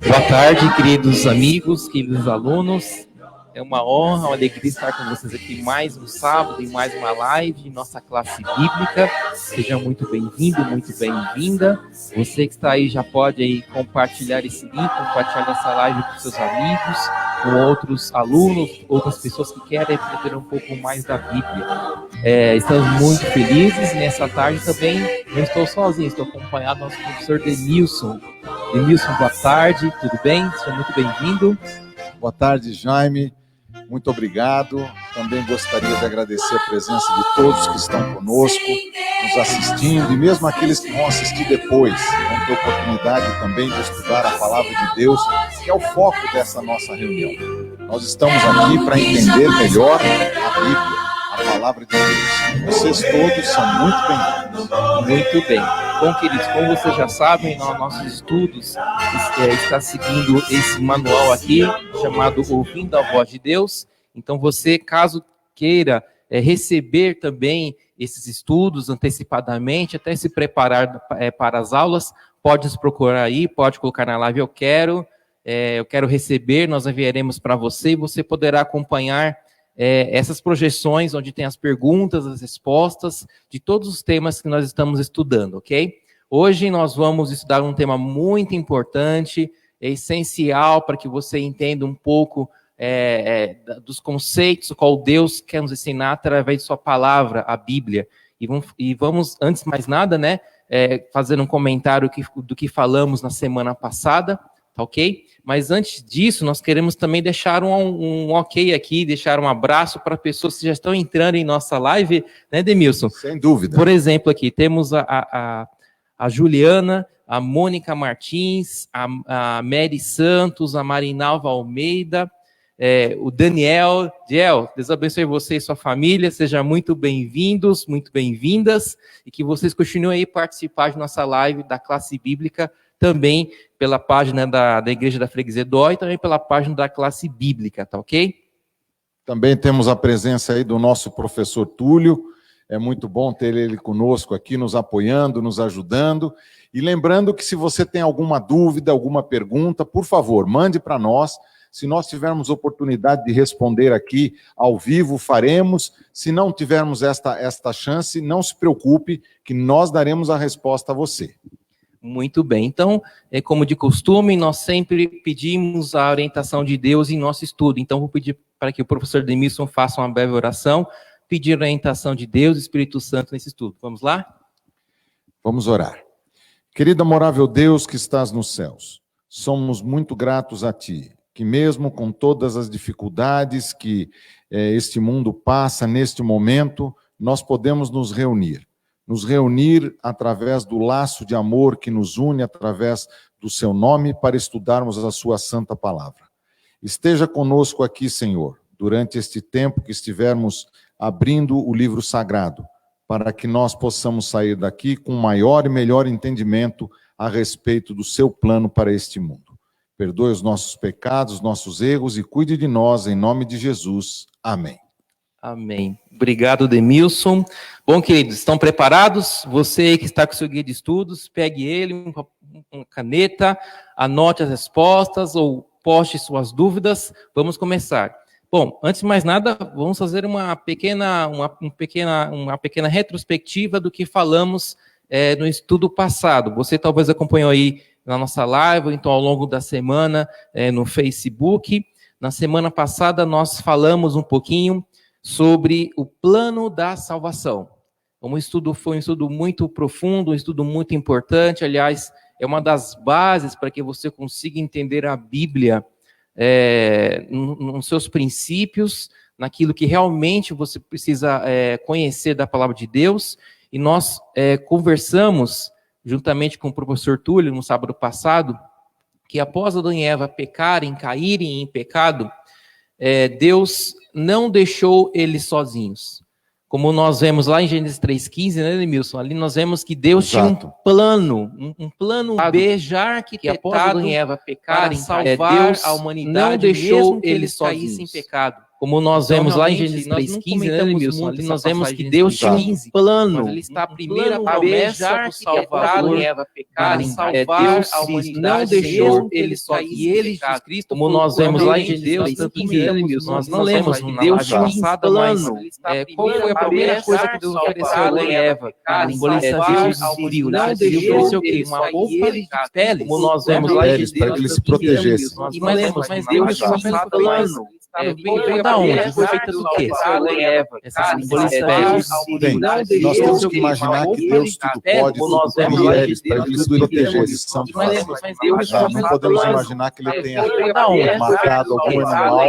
Boa tarde, queridos amigos, queridos alunos. É uma honra, uma alegria estar com vocês aqui mais um sábado e mais uma live de nossa classe bíblica. Seja muito bem-vindo, muito bem-vinda. Você que está aí já pode aí compartilhar esse link, compartilhar essa live com seus amigos, com outros alunos, outras pessoas que querem aprender um pouco mais da Bíblia. Estamos muito felizes. Nessa tarde também não estou sozinho, estou acompanhado do nosso professor Denilson. Denilson, boa tarde, tudo bem? Seja muito bem-vindo. Boa tarde, Jaime. Muito obrigado. Também gostaria de agradecer a presença de todos que estão conosco, nos assistindo, e mesmo aqueles que vão assistir depois, vão ter oportunidade também de estudar a Palavra de Deus, que é o foco dessa nossa reunião. Nós estamos aqui para entender melhor a Bíblia, a Palavra de Deus. Vocês todos são muito bem-vindos. Muito bem. Bom, queridos, como vocês já sabem, nossos estudos está seguindo esse manual aqui, chamado Ouvindo a Voz de Deus. Então, você, caso queira receber também esses estudos antecipadamente, até se preparar para as aulas, pode nos procurar aí, pode colocar na live, eu quero receber, nós enviaremos para você, e você poderá acompanhar essas projeções, onde tem as perguntas, as respostas, de todos os temas que nós estamos estudando, ok? Hoje nós vamos estudar um tema muito importante, essencial para que você entenda um pouco dos conceitos, qual Deus quer nos ensinar através de sua palavra, a Bíblia. E vamos, antes de mais nada, fazer um comentário do que falamos na semana passada, tá ok? Mas antes disso, nós queremos também deixar um ok aqui, deixar um abraço para pessoas que já estão entrando em nossa live, né, Demilson? Sem dúvida. Por exemplo, aqui temos a Juliana, a Mônica Martins, a Mary Santos, a Marinalva Almeida, o Daniel. Deus abençoe você e sua família, sejam muito bem-vindos, muito bem-vindas, e que vocês continuem aí a participar de nossa live da classe bíblica, também pela página da Igreja da Freguesia Dó e também pela página da classe bíblica, tá ok? Também temos a presença aí do nosso professor Túlio. É muito bom ter ele conosco aqui, nos apoiando, nos ajudando. E lembrando que se você tem alguma dúvida, alguma pergunta, por favor, mande para nós. Se nós tivermos oportunidade de responder aqui ao vivo, faremos. Se não tivermos esta chance, não se preocupe, que nós daremos a resposta a você. Muito bem. Então, como de costume, nós sempre pedimos a orientação de Deus em nosso estudo. Então, vou pedir para que o professor Demilson faça uma breve oração, pedir a orientação de Deus e Espírito Santo nesse estudo. Vamos lá? Vamos orar. Querido amorável Deus que estás nos céus, somos muito gratos a Ti, que mesmo com todas as dificuldades que este mundo passa neste momento, nós podemos nos reunir através do laço de amor que nos une através do Seu nome para estudarmos a Sua santa palavra. Esteja conosco aqui, Senhor, durante este tempo que estivermos abrindo o livro sagrado, para que nós possamos sair daqui com maior e melhor entendimento a respeito do Seu plano para este mundo. Perdoe os nossos pecados, nossos erros e cuide de nós, em nome de Jesus. Amém. Amém. Obrigado, Demilson. Bom, queridos, estão preparados? Você que está com o seu guia de estudos, pegue ele, uma caneta, anote as respostas ou poste suas dúvidas. Vamos começar. Bom, antes de mais nada, vamos fazer uma pequena retrospectiva do que falamos no estudo passado. Você talvez acompanhou aí na nossa live, ou então ao longo da semana no Facebook. Na semana passada, nós falamos um pouquinho sobre o plano da salvação. Foi um estudo muito profundo, um estudo muito importante, aliás, é uma das bases para que você consiga entender a Bíblia nos seus princípios, naquilo que realmente você precisa conhecer da palavra de Deus, e nós conversamos, juntamente com o professor Túlio, no sábado passado, que após Adão e Eva caírem em pecado, Deus não deixou eles sozinhos. Como nós vemos lá em Gênesis 3,15, né, Demilson? Ali nós vemos que Deus tinha um plano beijar que após Adão e Eva pecarem, para salvar a humanidade, não deixou eles caíssem em pecado. Como nós vemos lá em Gênesis 3:15, né, Edmilson? Ali nós vemos que Deus tinha um plano. Ele está primeiro a promessa do Salvador para salvar a humanidade. Não deixou ele só e ele, Jesus Cristo, como nós vemos lá em Gênesis 3:15, nós não lemos que Deus tinha um plano. Qual foi a primeira coisa que Deus ofereceu a Adão e Eva? Deus feriu. Deus ofereceu o quê? Uma roupa de pele. Como nós vemos lá em Gênesis 3:15, para que ele se protegesse. Mas Deus tinha um plano. Veio da onde? Foi feita do quê? Essa simbolista Bem, nós temos que imaginar que Deus tudo pode, tudo cria eles para que eles se protegessem. Não podemos imaginar que ele tenha matado algum animal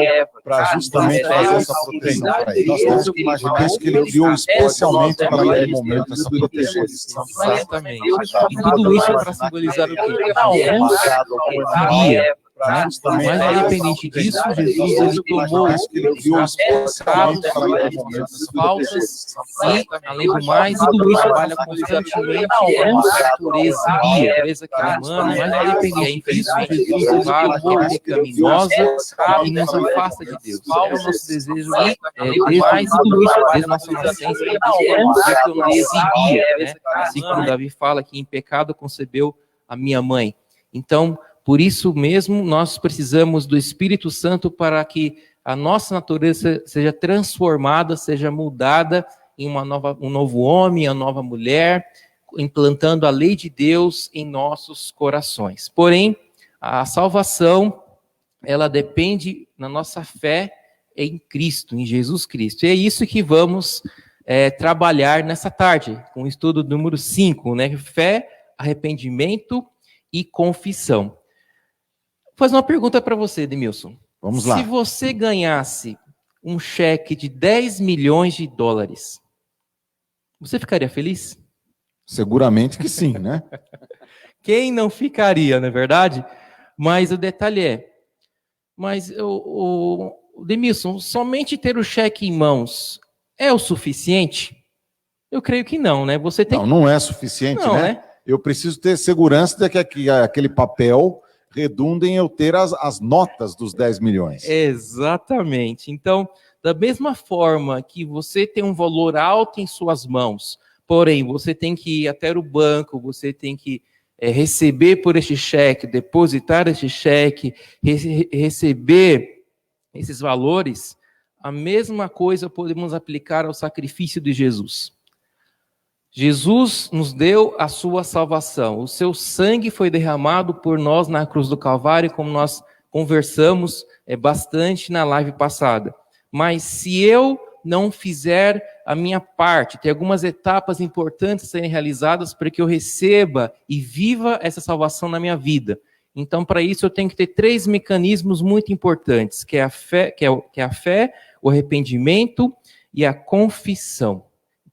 para justamente fazer essa proteção para ele. Nós temos que imaginar que ele criou especialmente para aquele momento essa proteção. Exatamente. E tudo isso para simbolizar o quê? Alguns queria. Mas independente disso, Jesus ele tomou os pecados, faltas e, além do mais, tudo isso trabalha constantemente com a natureza que é humana, mas independente disso, Jesus levava a pecaminosa e nos afasta de Deus. É o nosso desejo desde tudo isso, desde nossa nascença, que eu nasci, né? Assim como Davi fala que em pecado concebeu a minha mãe. Então, por isso mesmo, nós precisamos do Espírito Santo para que a nossa natureza seja transformada, seja mudada em um novo homem, uma nova mulher, implantando a lei de Deus em nossos corações. Porém, a salvação, ela depende da nossa fé em Cristo, em Jesus Cristo. E é isso que vamos trabalhar nessa tarde, com o estudo número 5, né? Fé, arrependimento e confissão. Vou fazer uma pergunta para você, Edmilson. Vamos lá. Se você ganhasse um cheque de 10 milhões de dólares, você ficaria feliz? Seguramente que sim, né? Quem não ficaria, não é verdade? Mas o detalhe mas Edmilson, somente ter o cheque em mãos é o suficiente? Eu creio que não, né? Você tem... Não é suficiente, não, né? Eu preciso ter segurança de que aquele papel redunda em eu ter as notas dos 10 milhões. Exatamente. Então, da mesma forma que você tem um valor alto em suas mãos, porém, você tem que ir até o banco, você tem que receber por este cheque, depositar este cheque, receber esses valores, a mesma coisa podemos aplicar ao sacrifício de Jesus. Jesus nos deu a sua salvação. O seu sangue foi derramado por nós na cruz do Calvário, como nós conversamos bastante na live passada. Mas se eu não fizer a minha parte, tem algumas etapas importantes a serem realizadas para que eu receba e viva essa salvação na minha vida. Então, para isso, eu tenho que ter 3 mecanismos muito importantes, que é a fé, o arrependimento e a confissão.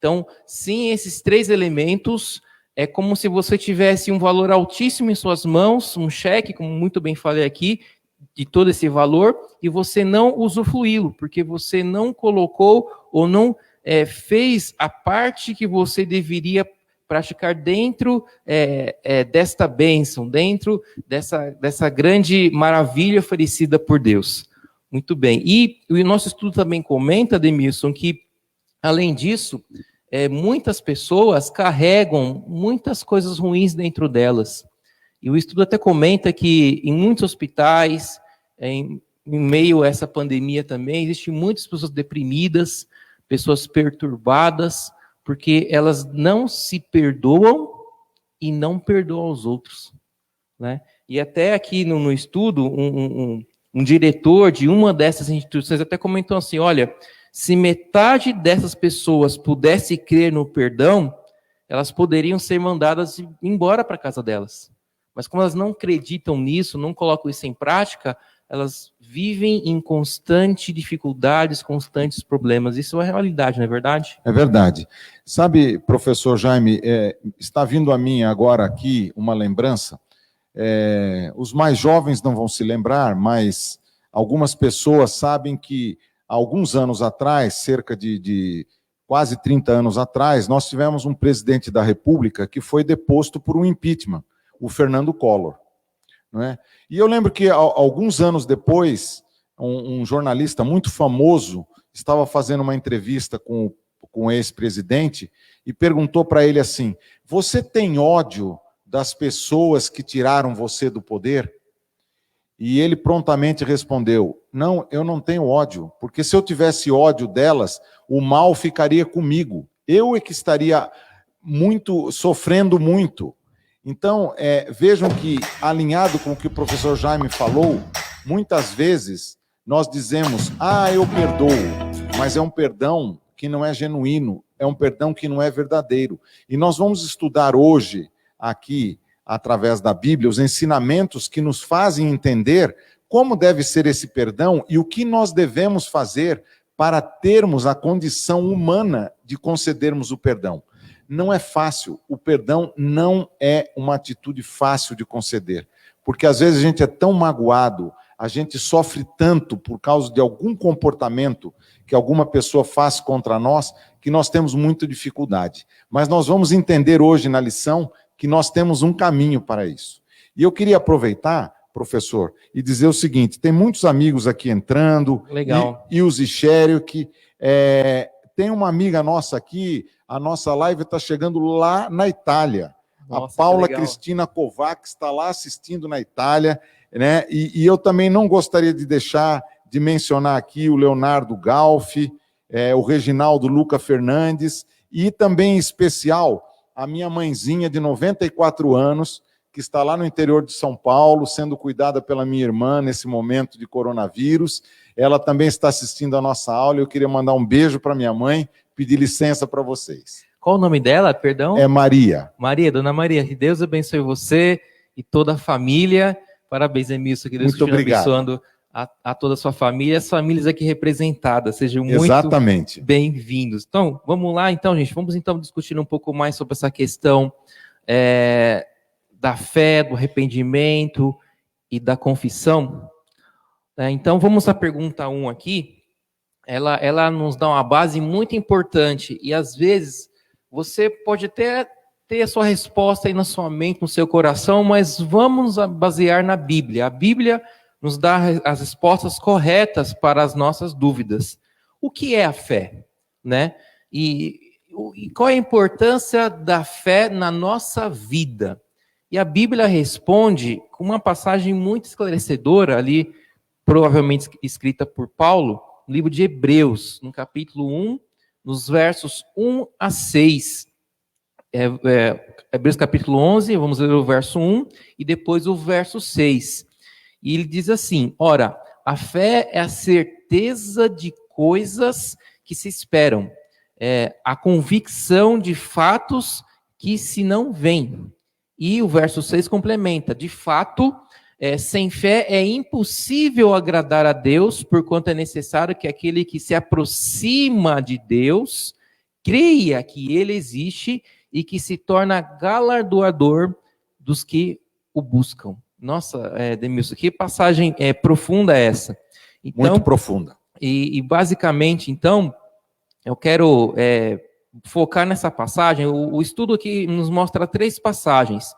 Então, sem esses 3 elementos, é como se você tivesse um valor altíssimo em suas mãos, um cheque, como muito bem falei aqui, de todo esse valor, e você não usufruí-lo, porque você não colocou ou não fez a parte que você deveria praticar dentro desta bênção, dentro dessa grande maravilha oferecida por Deus. Muito bem. E o nosso estudo também comenta, Edmilson, que, além disso, muitas pessoas carregam muitas coisas ruins dentro delas. E o estudo até comenta que em muitos hospitais, em meio a essa pandemia também, existem muitas pessoas deprimidas, pessoas perturbadas, porque elas não se perdoam e não perdoam aos outros, né? E até aqui no estudo, um diretor de uma dessas instituições até comentou assim, olha, se metade dessas pessoas pudesse crer no perdão, elas poderiam ser mandadas embora para a casa delas. Mas como elas não acreditam nisso, não colocam isso em prática, elas vivem em constantes dificuldades, constantes problemas. Isso é a realidade, não é verdade? É verdade. Sabe, professor Jaime, está vindo a mim agora aqui uma lembrança. Os mais jovens não vão se lembrar, mas algumas pessoas sabem que alguns anos atrás, cerca de quase 30 anos atrás, nós tivemos um presidente da República que foi deposto por um impeachment, o Fernando Collor. Não é? E eu lembro que alguns anos depois, um jornalista muito famoso estava fazendo uma entrevista com o ex-presidente e perguntou para ele assim: você tem ódio das pessoas que tiraram você do poder? E ele prontamente respondeu: não, eu não tenho ódio, porque se eu tivesse ódio delas, o mal ficaria comigo. Eu é que estaria sofrendo muito. Então, vejam que, alinhado com o que o professor Jaime falou, muitas vezes nós dizemos: eu perdoo, mas é um perdão que não é genuíno, é um perdão que não é verdadeiro. E nós vamos estudar hoje, aqui, através da Bíblia, os ensinamentos que nos fazem entender como deve ser esse perdão e o que nós devemos fazer para termos a condição humana de concedermos o perdão. Não é fácil, o perdão não é uma atitude fácil de conceder, porque às vezes a gente é tão magoado, a gente sofre tanto por causa de algum comportamento que alguma pessoa faz contra nós, que nós temos muita dificuldade. Mas nós vamos entender hoje na lição que nós temos um caminho para isso. E eu queria aproveitar, professor, e dizer o seguinte: tem muitos amigos aqui entrando. Legal. E o Zichério, que tem uma amiga nossa aqui, a nossa live está chegando lá na Itália. Nossa, a Paula Cristina Kovacs está lá assistindo na Itália, né? E eu também não gostaria de deixar de mencionar aqui o Leonardo Galfi, o Reginaldo Luca Fernandes, e também em especial a minha mãezinha de 94 anos, que está lá no interior de São Paulo, sendo cuidada pela minha irmã nesse momento de coronavírus. Ela também está assistindo a nossa aula. Eu queria mandar um beijo para minha mãe, pedir licença para vocês. Qual o nome dela, perdão? É Maria. Maria, dona Maria, que Deus abençoe você e toda a família. Parabéns, Emilson, que Deus esteja abençoando a toda a sua família, as famílias aqui representadas. Sejam muito bem-vindos. Então, vamos lá, então, gente. Vamos, então, discutir um pouco mais sobre essa questão da fé, do arrependimento e da confissão. Então, vamos à pergunta 1 aqui. Ela nos dá uma base muito importante e, às vezes, você pode até ter a sua resposta aí na sua mente, no seu coração, mas vamos basear na Bíblia. A Bíblia nos dá as respostas corretas para as nossas dúvidas. O que é a fé, né? E qual é a importância da fé na nossa vida? E a Bíblia responde com uma passagem muito esclarecedora ali, provavelmente escrita por Paulo, no livro de Hebreus, no capítulo 1, nos versos 1 a 6. Hebreus capítulo 11, vamos ler o verso 1 e depois o verso 6. E ele diz assim: ora, a fé é a certeza de coisas que se esperam, a convicção de fatos que se não veem. E o verso 6 complementa: de fato, sem fé é impossível agradar a Deus, porquanto é necessário que aquele que se aproxima de Deus creia que ele existe e que se torna galardoador dos que o buscam. Nossa, Demilson, que passagem profunda é essa? Então, muito profunda. E basicamente, então, eu quero focar nessa passagem. O estudo aqui nos mostra 3 passagens.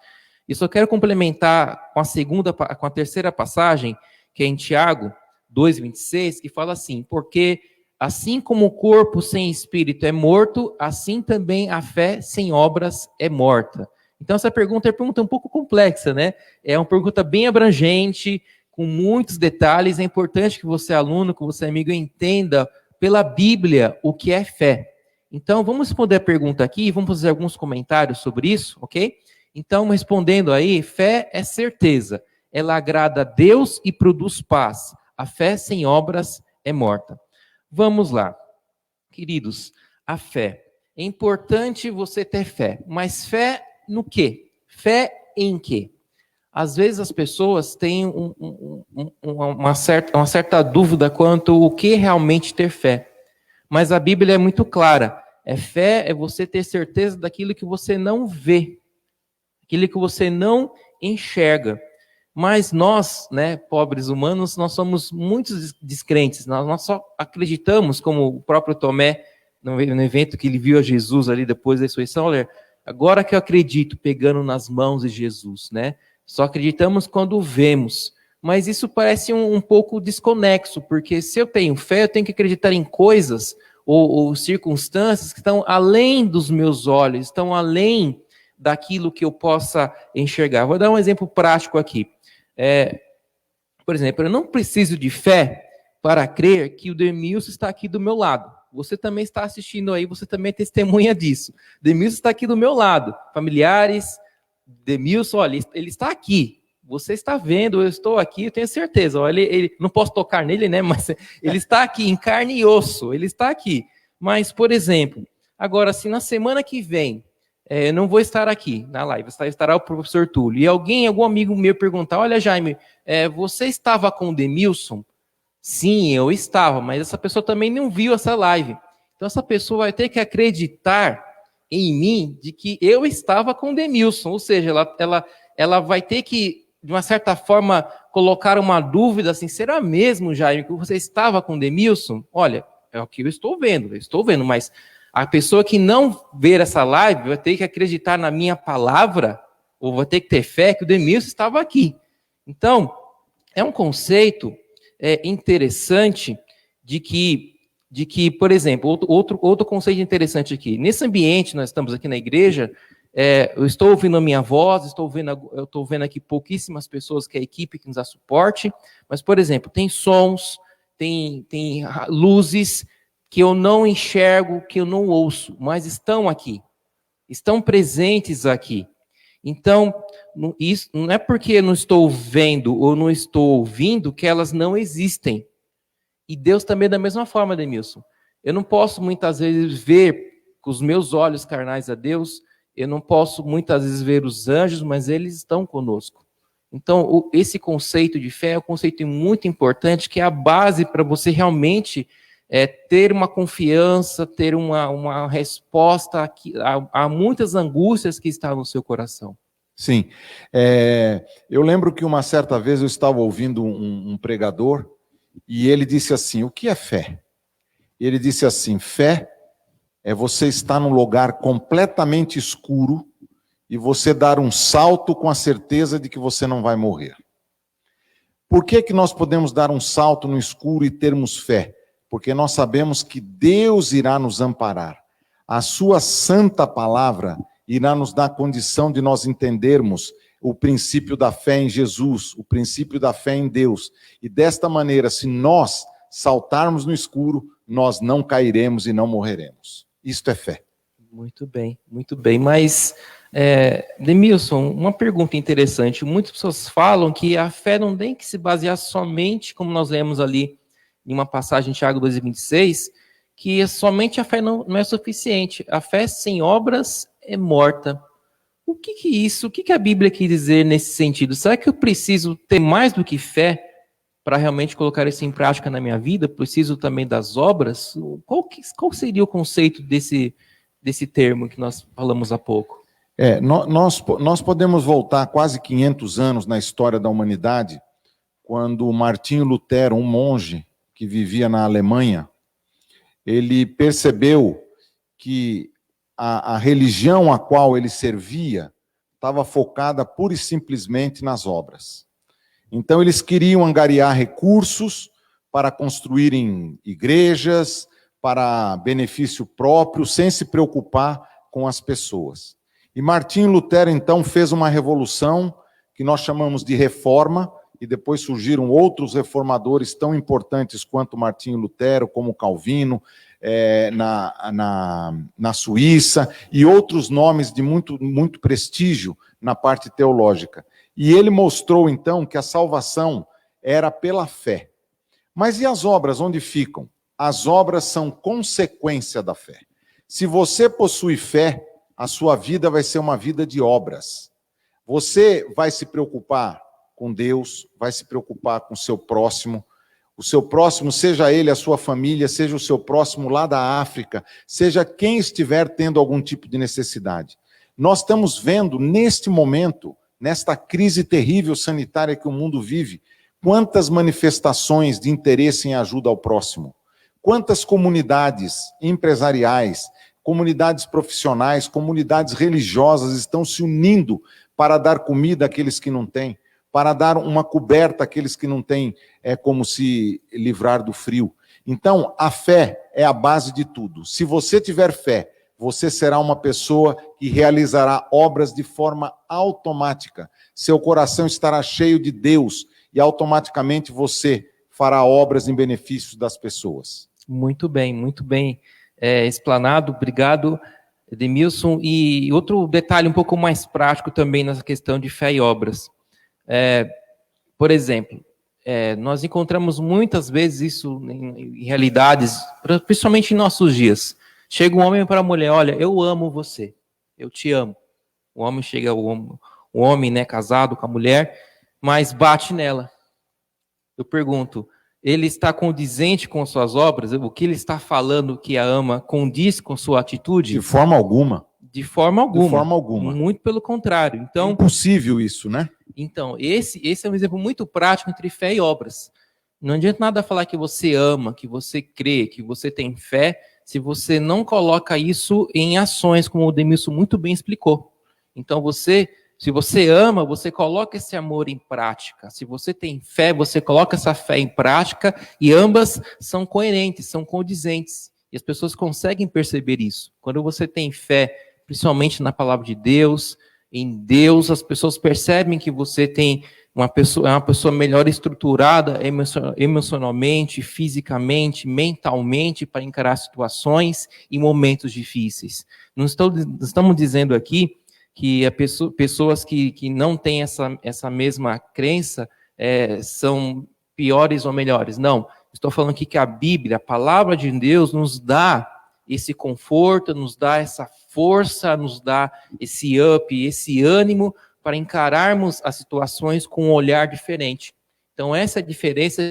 E só quero complementar com a terceira passagem, que é em Tiago 2:26, que fala assim: porque assim como o corpo sem espírito é morto, assim também a fé sem obras é morta. Então essa pergunta é uma pergunta um pouco complexa, né? É uma pergunta bem abrangente, com muitos detalhes. É importante que você, aluno, que você, amigo, entenda pela Bíblia o que é fé. Então vamos responder a pergunta aqui, vamos fazer alguns comentários sobre isso, ok? Então, respondendo aí, fé é certeza. Ela agrada a Deus e produz paz. A fé sem obras é morta. Vamos lá. Queridos, a fé. É importante você ter fé. Mas fé no quê? Fé em quê? Às vezes as pessoas têm uma certa dúvida quanto o que realmente ter fé. Mas a Bíblia é muito clara. Fé é você ter certeza daquilo que você não vê. Aquilo que você não enxerga. Mas nós, né, pobres humanos, nós somos muito descrentes. Nós só acreditamos, como o próprio Tomé, no evento que ele viu a Jesus ali depois da ressurreição, olha, agora que eu acredito, pegando nas mãos de Jesus, né? Só acreditamos quando vemos. mas isso parece um pouco desconexo, porque se eu tenho fé, eu tenho que acreditar em coisas ou circunstâncias que estão além dos meus olhos, estão além daquilo que eu possa enxergar. Vou dar um exemplo prático aqui. Por exemplo, eu não preciso de fé para crer que o Demilson está aqui do meu lado. Você também está assistindo aí, você também é testemunha disso. Demilson está aqui do meu lado. Familiares, Demilson, olha, ele está aqui. Você está vendo, eu estou aqui, eu tenho certeza. Olha, ele não posso tocar nele, né? Mas ele está aqui, em carne e osso, ele está aqui. Mas, por exemplo, agora, se na semana que vem, eu não vou estar aqui na live, estará o professor Túlio, e algum amigo meu perguntar, olha, Jaime, você estava com o Demilson? Sim, eu estava, mas essa pessoa também não viu essa live. Então, essa pessoa vai ter que acreditar em mim de que eu estava com o Demilson, ou seja, ela vai ter que, de uma certa forma, colocar uma dúvida assim, será mesmo, Jaime, que você estava com o Demilson? Olha, é o que eu estou vendo, mas a pessoa que não ver essa live vai ter que acreditar na minha palavra, ou vai ter que ter fé que o Demilson estava aqui. Então, é um conceito interessante de que, por exemplo, outro conceito interessante aqui, nesse ambiente, nós estamos aqui na igreja, eu estou ouvindo a minha voz, eu estou vendo aqui pouquíssimas pessoas, que é a equipe que nos dá suporte, mas, por exemplo, tem sons, tem luzes que eu não enxergo, que eu não ouço, mas estão aqui, estão presentes aqui. Então, isso não é porque eu não estou vendo ou não estou ouvindo que elas não existem. E Deus também da mesma forma, Demilson. Eu não posso muitas vezes ver com os meus olhos carnais a Deus, eu não posso muitas vezes ver os anjos, mas eles estão conosco. Então, esse conceito de fé é um conceito muito importante, que é a base para você realmente ter uma confiança, ter uma resposta a muitas angústias que estão no seu coração. Sim. Eu lembro que uma certa vez eu estava ouvindo um pregador e ele disse assim, o que é fé? Ele disse assim, fé é você estar num lugar completamente escuro e você dar um salto com a certeza de que você não vai morrer. Por que nós podemos dar um salto no escuro e termos fé? Porque nós sabemos que Deus irá nos amparar. A sua santa palavra irá nos dar condição de nós entendermos o princípio da fé em Jesus, o princípio da fé em Deus. E desta maneira, se nós saltarmos no escuro, nós não cairemos e não morreremos. Isto é fé. Muito bem, muito bem. Mas, Demilson, uma pergunta interessante. Muitas pessoas falam que a fé não tem que se basear somente, como nós lemos ali em uma passagem em Tiago 2,26, que somente a fé não é suficiente. A fé sem obras é morta. O que a Bíblia quer dizer nesse sentido? Será que eu preciso ter mais do que fé para realmente colocar isso em prática na minha vida? Preciso também das obras? Qual seria o conceito desse termo que nós falamos há pouco? Nós podemos voltar quase 500 anos na história da humanidade, quando Martinho Lutero, um monge que vivia na Alemanha, ele percebeu que a religião a qual ele servia estava focada pura e simplesmente nas obras. Então eles queriam angariar recursos para construírem igrejas, para benefício próprio, sem se preocupar com as pessoas. E Martinho Lutero, então, fez uma revolução que nós chamamos de reforma, e depois surgiram outros reformadores tão importantes quanto Martinho Lutero, como Calvino, na Suíça, e outros nomes de muito prestígio na parte teológica. E ele mostrou, então, que a salvação era pela fé. Mas e as obras, onde ficam? As obras são consequência da fé. Se você possui fé, a sua vida vai ser uma vida de obras. Você vai se preocupar com Deus, vai se preocupar com o seu próximo, seja ele a sua família, seja o seu próximo lá da África, seja quem estiver tendo algum tipo de necessidade. Nós estamos vendo, neste momento, nesta crise terrível sanitária que o mundo vive, quantas manifestações de interesse em ajuda ao próximo, quantas comunidades empresariais, comunidades profissionais, comunidades religiosas estão se unindo para dar comida àqueles que não têm, para dar uma coberta àqueles que não têm como se livrar do frio. Então, a fé é a base de tudo. Se você tiver fé, você será uma pessoa que realizará obras de forma automática. Seu coração estará cheio de Deus e automaticamente você fará obras em benefício das pessoas. Muito bem explanado. Obrigado, Edmilson. E outro detalhe um pouco mais prático também nessa questão de fé e obras. Por exemplo, nós encontramos muitas vezes isso em realidades, principalmente em nossos dias. Chega um homem para a mulher: olha, eu amo você, eu te amo. O homem chega, o homem, né, casado com a mulher, mas bate nela. Eu pergunto, ele está condizente com suas obras? O que ele está falando que a ama condiz com sua atitude? De forma alguma. De forma alguma. De forma alguma. Muito pelo contrário. Então, é impossível isso, né? Então, esse é um exemplo muito prático entre fé e obras. Não adianta nada falar que você ama, que você crê, que você tem fé, se você não coloca isso em ações, como o Demilson muito bem explicou. Então, se você ama, você coloca esse amor em prática. Se você tem fé, você coloca essa fé em prática, e ambas são coerentes, são condizentes. E as pessoas conseguem perceber isso. Quando você tem fé, principalmente na palavra de Deus, em Deus, as pessoas percebem que você é uma pessoa melhor estruturada emocionalmente, fisicamente, mentalmente, para encarar situações e momentos difíceis. Não estamos dizendo aqui que pessoas que não têm essa mesma crença são piores ou melhores. Não, estou falando aqui que a Bíblia, a palavra de Deus, nos dá esse conforto, nos dá essa força, nos dá esse up, esse ânimo para encararmos as situações com um olhar diferente. Então, essa é a diferença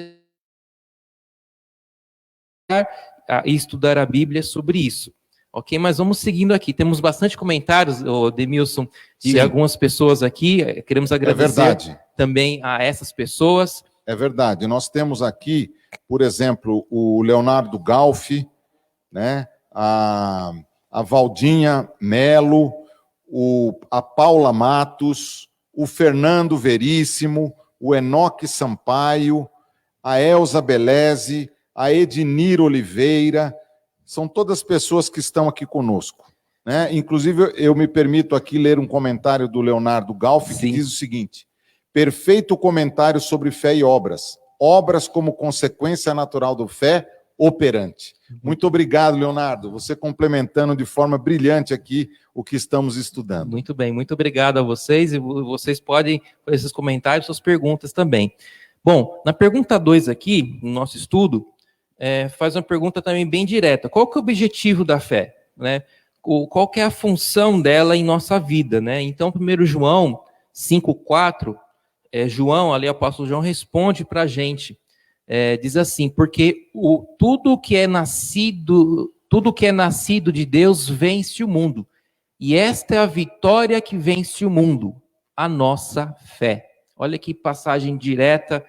e estudar a Bíblia sobre isso. Ok? Mas vamos seguindo aqui. Temos bastante comentários, Demilson, de algumas pessoas aqui. Queremos agradecer também a essas pessoas. É verdade. Nós temos aqui, por exemplo, o Leonardo Galfi, né? A Valdinha Melo, a Paula Matos, o Fernando Veríssimo, o Enoque Sampaio, a Elza Beleze, a Ednir Oliveira, são todas pessoas que estão aqui conosco, né? Inclusive, eu me permito aqui ler um comentário do Leonardo Galfi, que diz o seguinte: perfeito comentário sobre fé e obras. Obras como consequência natural do fé operante. Muito obrigado, Leonardo. Você complementando de forma brilhante aqui o que estamos estudando. Muito bem, muito obrigado a vocês. E vocês podem fazer esses comentários, suas perguntas também. Bom, na pergunta 2 aqui, no nosso estudo, faz uma pergunta também bem direta. Qual que é o objetivo da fé? Né? Qual que é a função dela em nossa vida? Né? Então, 1 João 5,4, João, ali o apóstolo João, responde para a gente. Diz assim: porque tudo que é nascido de Deus vence o mundo. E esta é a vitória que vence o mundo, a nossa fé. Olha que passagem direta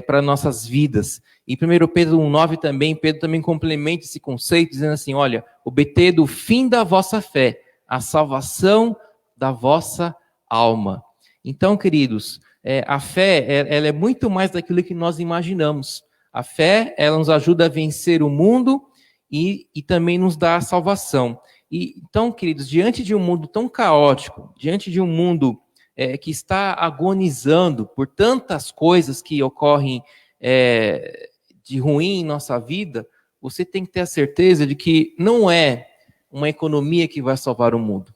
para nossas vidas. Em 1 Pedro 1,9 também, Pedro também complementa esse conceito, dizendo assim: olha, obter do fim da vossa fé a salvação da vossa alma. Então, queridos, a fé ela é muito mais daquilo que nós imaginamos. A fé, ela nos ajuda a vencer o mundo e também nos dá a salvação. Então, queridos, diante de um mundo tão caótico, diante de um mundo que está agonizando por tantas coisas que ocorrem de ruim em nossa vida, você tem que ter a certeza de que não é uma economia que vai salvar o mundo.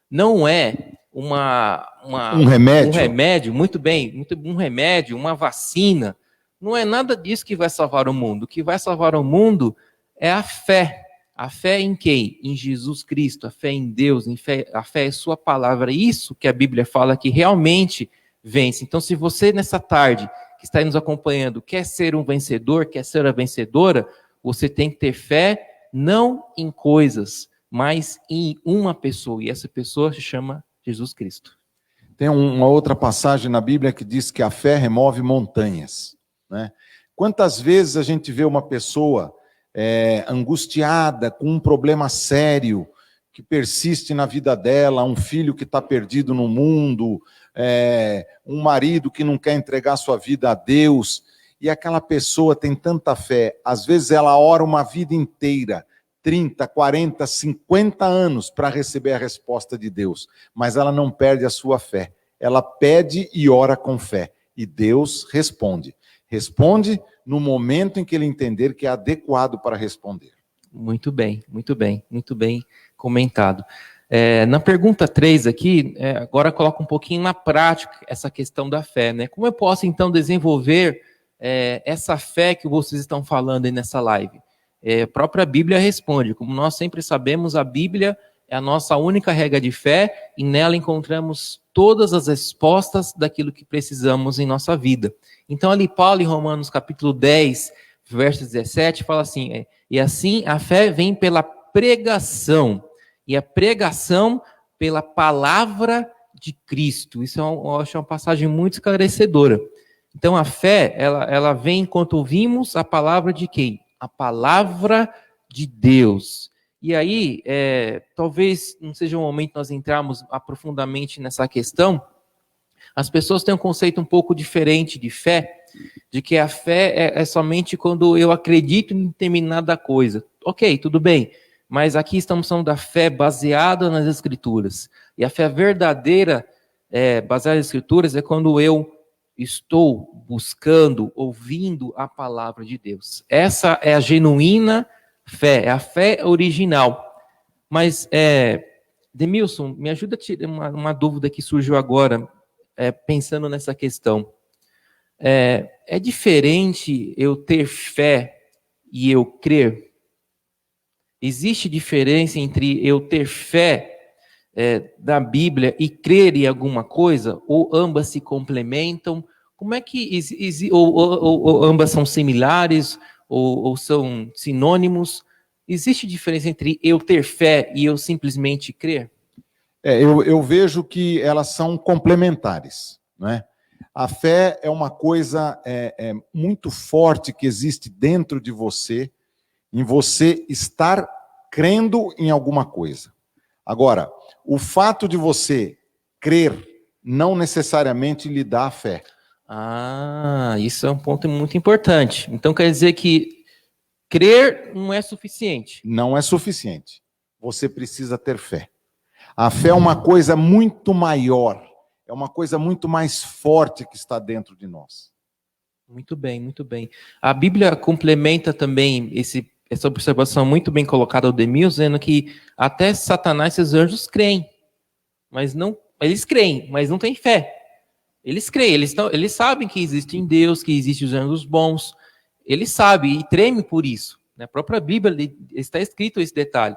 Não é um remédio, muito bem, um remédio, uma vacina. Não é nada disso que vai salvar o mundo. O que vai salvar o mundo é a fé. A fé em quem? Em Jesus Cristo, a fé em Deus, a fé é sua palavra. Isso que a Bíblia fala que realmente vence. Então, se você nessa tarde que está aí nos acompanhando quer ser um vencedor, quer ser a vencedora, você tem que ter fé não em coisas, mas em uma pessoa. E essa pessoa se chama Jesus Cristo. Tem uma outra passagem na Bíblia que diz que a fé remove montanhas, né? Quantas vezes a gente vê uma pessoa angustiada, com um problema sério, que persiste na vida dela, um filho que está perdido no mundo, um marido que não quer entregar sua vida a Deus, e aquela pessoa tem tanta fé, às vezes ela ora uma vida inteira, 30, 40, 50 anos para receber a resposta de Deus, mas ela não perde a sua fé. Ela pede e ora com fé, e Deus responde. Responde no momento em que ele entender que é adequado para responder. Muito bem, muito bem, muito bem comentado. Na pergunta 3 aqui, agora coloca um pouquinho na prática essa questão da fé, né? Como eu posso, então, desenvolver essa fé que vocês estão falando aí nessa live? A própria Bíblia responde. Como nós sempre sabemos, a Bíblia é a nossa única regra de fé e nela encontramos todas as respostas daquilo que precisamos em nossa vida. Então, ali Paulo, em Romanos capítulo 10, verso 17, fala assim, e assim a fé vem pela pregação, e a pregação pela palavra de Cristo. Isso eu acho uma passagem muito esclarecedora. Então, a fé, ela vem enquanto ouvimos a palavra de quem? A palavra de Deus. E aí, talvez não seja o momento de nós entrarmos aprofundadamente nessa questão. As pessoas têm um conceito um pouco diferente de fé, de que a fé é somente quando eu acredito em determinada coisa. Ok, tudo bem, mas aqui estamos falando da fé baseada nas Escrituras. E a fé verdadeira, baseada nas Escrituras, é quando eu estou buscando, ouvindo a palavra de Deus. Essa é a genuína fé, é a fé original. Mas, Demilson, me ajuda a tirar uma dúvida que surgiu agora, pensando nessa questão. É diferente eu ter fé e eu crer? Existe diferença entre eu ter fé da Bíblia e crer em alguma coisa? Ou ambas se complementam? Como é que... ou ambas são similares? Ou são sinônimos? Existe diferença entre eu ter fé e eu simplesmente crer? Eu vejo que elas são complementares, né? A fé é uma coisa muito forte que existe dentro de você, em você estar crendo em alguma coisa. Agora, o fato de você crer não necessariamente lhe dá a fé. Isso é um ponto muito importante. Então quer dizer que crer não é suficiente? Não é suficiente. Você precisa ter fé. A fé é uma coisa muito maior, é uma coisa muito mais forte que está dentro de nós. Muito bem, muito bem. A Bíblia complementa também essa observação muito bem colocada ao Demil, dizendo que até Satanás e seus anjos creem, mas não, eles creem, mas não têm fé. Eles creem, eles sabem que existe em Deus, que existem os anjos bons, eles sabem e tremem por isso. Na própria Bíblia está escrito esse detalhe,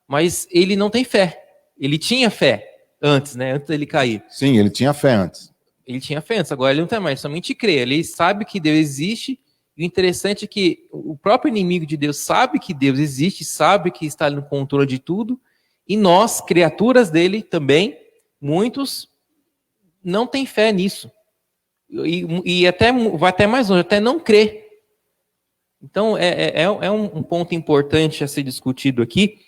mas ele não tem fé. Ele tinha fé antes, né? Antes dele cair. Sim, ele tinha fé antes. Ele tinha fé antes, agora ele não tem mais, somente crê. Ele sabe que Deus existe, e o interessante é que o próprio inimigo de Deus sabe que Deus existe, sabe que está no controle de tudo, e nós, criaturas dele também, muitos não têm fé nisso. E até vai até mais longe, até não crê. Então, é um ponto importante a ser discutido aqui,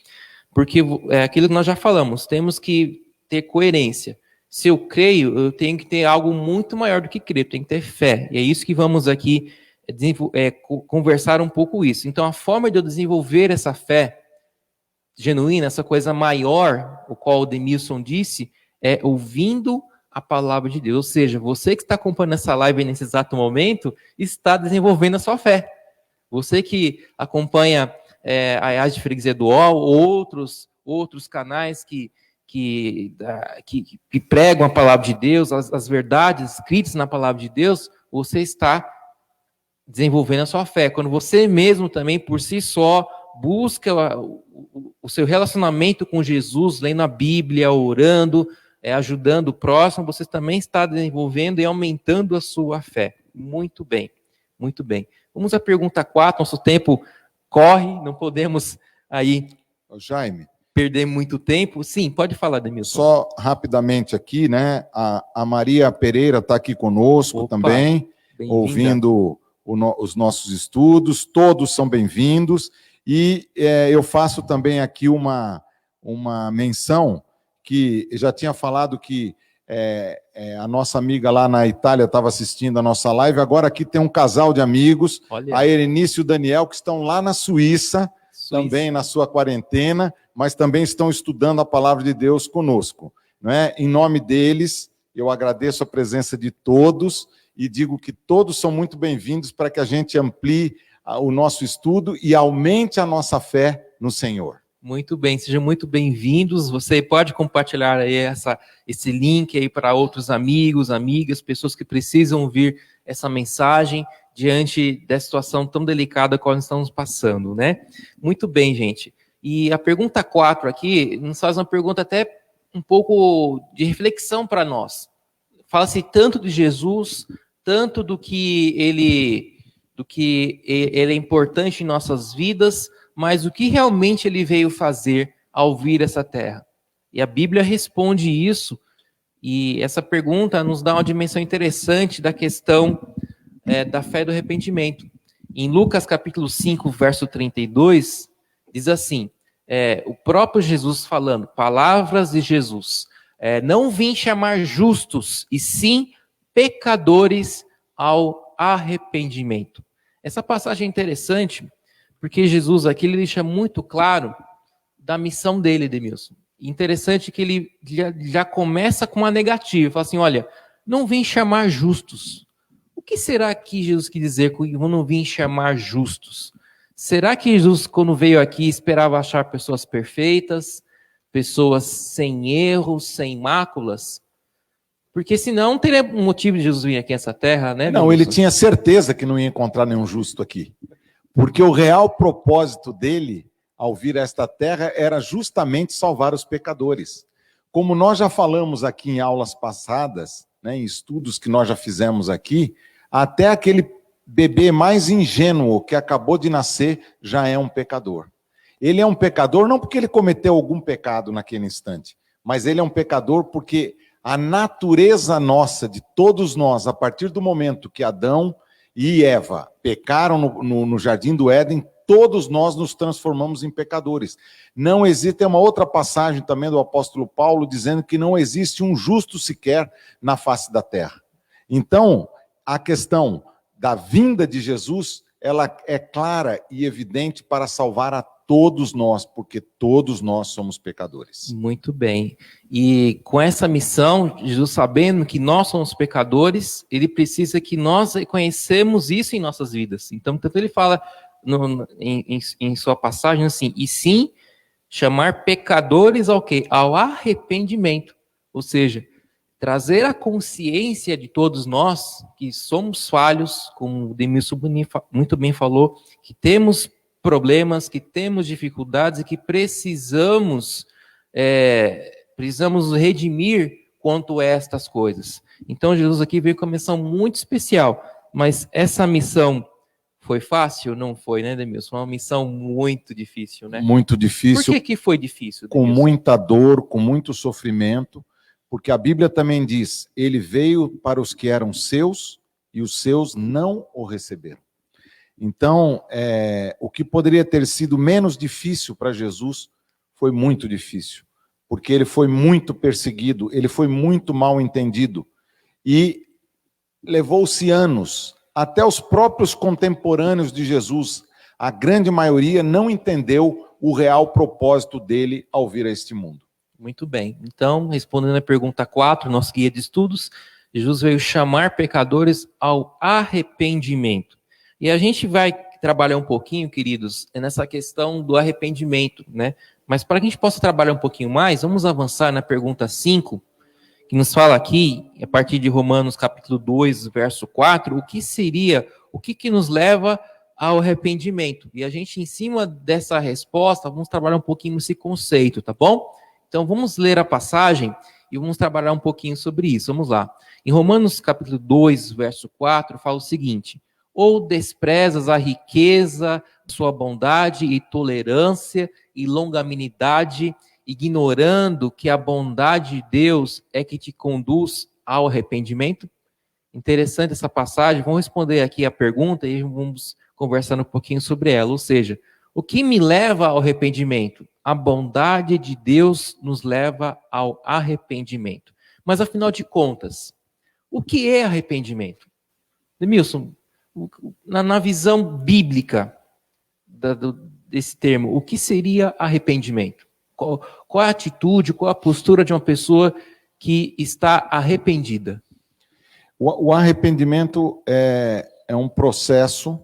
porque é aquilo que nós já falamos, temos que ter coerência. Se eu creio, eu tenho que ter algo muito maior do que crer, eu tenho que ter fé. E é isso que vamos aqui conversar um pouco isso. Então, a forma de eu desenvolver essa fé genuína, essa coisa maior, o qual o Demilson disse, é ouvindo a palavra de Deus. Ou seja, você que está acompanhando essa live nesse exato momento, está desenvolvendo a sua fé. Você que acompanha a IAS de Freguesia do UOL, outros canais que pregam a palavra de Deus, as verdades escritas na palavra de Deus, você está desenvolvendo a sua fé. Quando você mesmo também, por si só, busca o seu relacionamento com Jesus, lendo a Bíblia, orando, ajudando o próximo, você também está desenvolvendo e aumentando a sua fé. Muito bem, muito bem. Vamos à pergunta 4, nosso tempo corre, não podemos aí... Jaime, perder muito tempo. Sim, pode falar, Demilson. Só rapidamente aqui, né? A Maria Pereira está aqui conosco. Opa, também, ouvindo os nossos estudos. Todos são bem-vindos. E eu faço também aqui uma menção que eu já tinha falado que A nossa amiga lá na Itália estava assistindo a nossa live. Agora aqui tem um casal de amigos, a Erenice e o Daniel, que estão lá na Suíça, também na sua quarentena, mas também estão estudando a palavra de Deus conosco. Não é? Em nome deles, eu agradeço a presença de todos e digo que todos são muito bem-vindos para que a gente amplie o nosso estudo e aumente a nossa fé no Senhor. Muito bem, sejam muito bem-vindos. Você pode compartilhar aí esse link aí para outros amigos, amigas, pessoas que precisam ouvir essa mensagem diante dessa situação tão delicada que nós estamos passando, né? Muito bem, gente. E a pergunta 4 aqui nos faz uma pergunta até um pouco de reflexão para nós. Fala-se tanto de Jesus, tanto do que ele é importante em nossas vidas, mas o que realmente ele veio fazer ao vir essa terra? E a Bíblia responde isso, e essa pergunta nos dá uma dimensão interessante da questão da fé e do arrependimento. Em Lucas capítulo 5, verso 32, diz assim, o próprio Jesus falando, palavras de Jesus, não vim chamar justos, e sim pecadores ao arrependimento. Essa passagem é interessante, porque Jesus aqui ele deixa muito claro da missão dele, Edmilson. Interessante que ele já começa com uma negativa. Fala assim, olha, não vim chamar justos. O que será que Jesus quis dizer com não vim chamar justos? Será que Jesus, quando veio aqui, esperava achar pessoas perfeitas, pessoas sem erros, sem máculas? Porque senão não teria motivo de Jesus vir aqui nessa terra, né? Não, ele tinha certeza que não ia encontrar nenhum justo aqui. Porque o real propósito dele, ao vir a esta terra, era justamente salvar os pecadores. Como nós já falamos aqui em aulas passadas, né, em estudos que nós já fizemos aqui, até aquele bebê mais ingênuo que acabou de nascer já é um pecador. Ele é um pecador não porque ele cometeu algum pecado naquele instante, mas ele é um pecador porque a natureza nossa, de todos nós, a partir do momento que Adão e Eva pecaram no Jardim do Éden, todos nós nos transformamos em pecadores. Não existe, tem uma outra passagem também do apóstolo Paulo, dizendo que não existe um justo sequer na face da terra. Então, a questão da vinda de Jesus, ela é clara e evidente para salvar a todos nós, porque todos nós somos pecadores. Muito bem. E com essa missão, Jesus sabendo que nós somos pecadores, ele precisa que nós reconhecemos isso em nossas vidas. Então, tanto ele fala em sua passagem assim, e sim, chamar pecadores ao quê? Ao arrependimento. Ou seja, trazer a consciência de todos nós que somos falhos, como o Demilson muito bem falou, que temos problemas, que temos dificuldades e que precisamos redimir quanto a estas coisas. Então Jesus aqui veio com uma missão muito especial, mas essa missão foi fácil? Não foi, né, Demilson? Foi uma missão muito difícil, né? Muito difícil. Por que foi difícil, Demilson? Com muita dor, com muito sofrimento, porque a Bíblia também diz, ele veio para os que eram seus e os seus não o receberam. Então, o que poderia ter sido menos difícil para Jesus foi muito difícil, porque ele foi muito perseguido, ele foi muito mal entendido, e levou-se anos, até os próprios contemporâneos de Jesus, a grande maioria não entendeu o real propósito dele ao vir a este mundo. Muito bem. Então, respondendo a pergunta 4, nosso guia de estudos, Jesus veio chamar pecadores ao arrependimento. E a gente vai trabalhar um pouquinho, queridos, nessa questão do arrependimento, né? Mas para que a gente possa trabalhar um pouquinho mais, vamos avançar na pergunta 5, que nos fala aqui, a partir de Romanos capítulo 2, verso 4, o que nos leva ao arrependimento. E a gente, em cima dessa resposta, vamos trabalhar um pouquinho esse conceito, tá bom? Então, vamos ler a passagem e vamos trabalhar um pouquinho sobre isso. Vamos lá. Em Romanos capítulo 2, verso 4, fala o seguinte: ou desprezas a riqueza, sua bondade e tolerância e longanimidade, ignorando que a bondade de Deus é que te conduz ao arrependimento? Interessante essa passagem. Vamos responder aqui a pergunta e vamos conversar um pouquinho sobre ela. Ou seja, o que me leva ao arrependimento? A bondade de Deus nos leva ao arrependimento. Mas, afinal de contas, o que é arrependimento? Demilson, na visão bíblica desse termo, o que seria arrependimento? Qual a atitude, qual a postura de uma pessoa que está arrependida? O arrependimento é um processo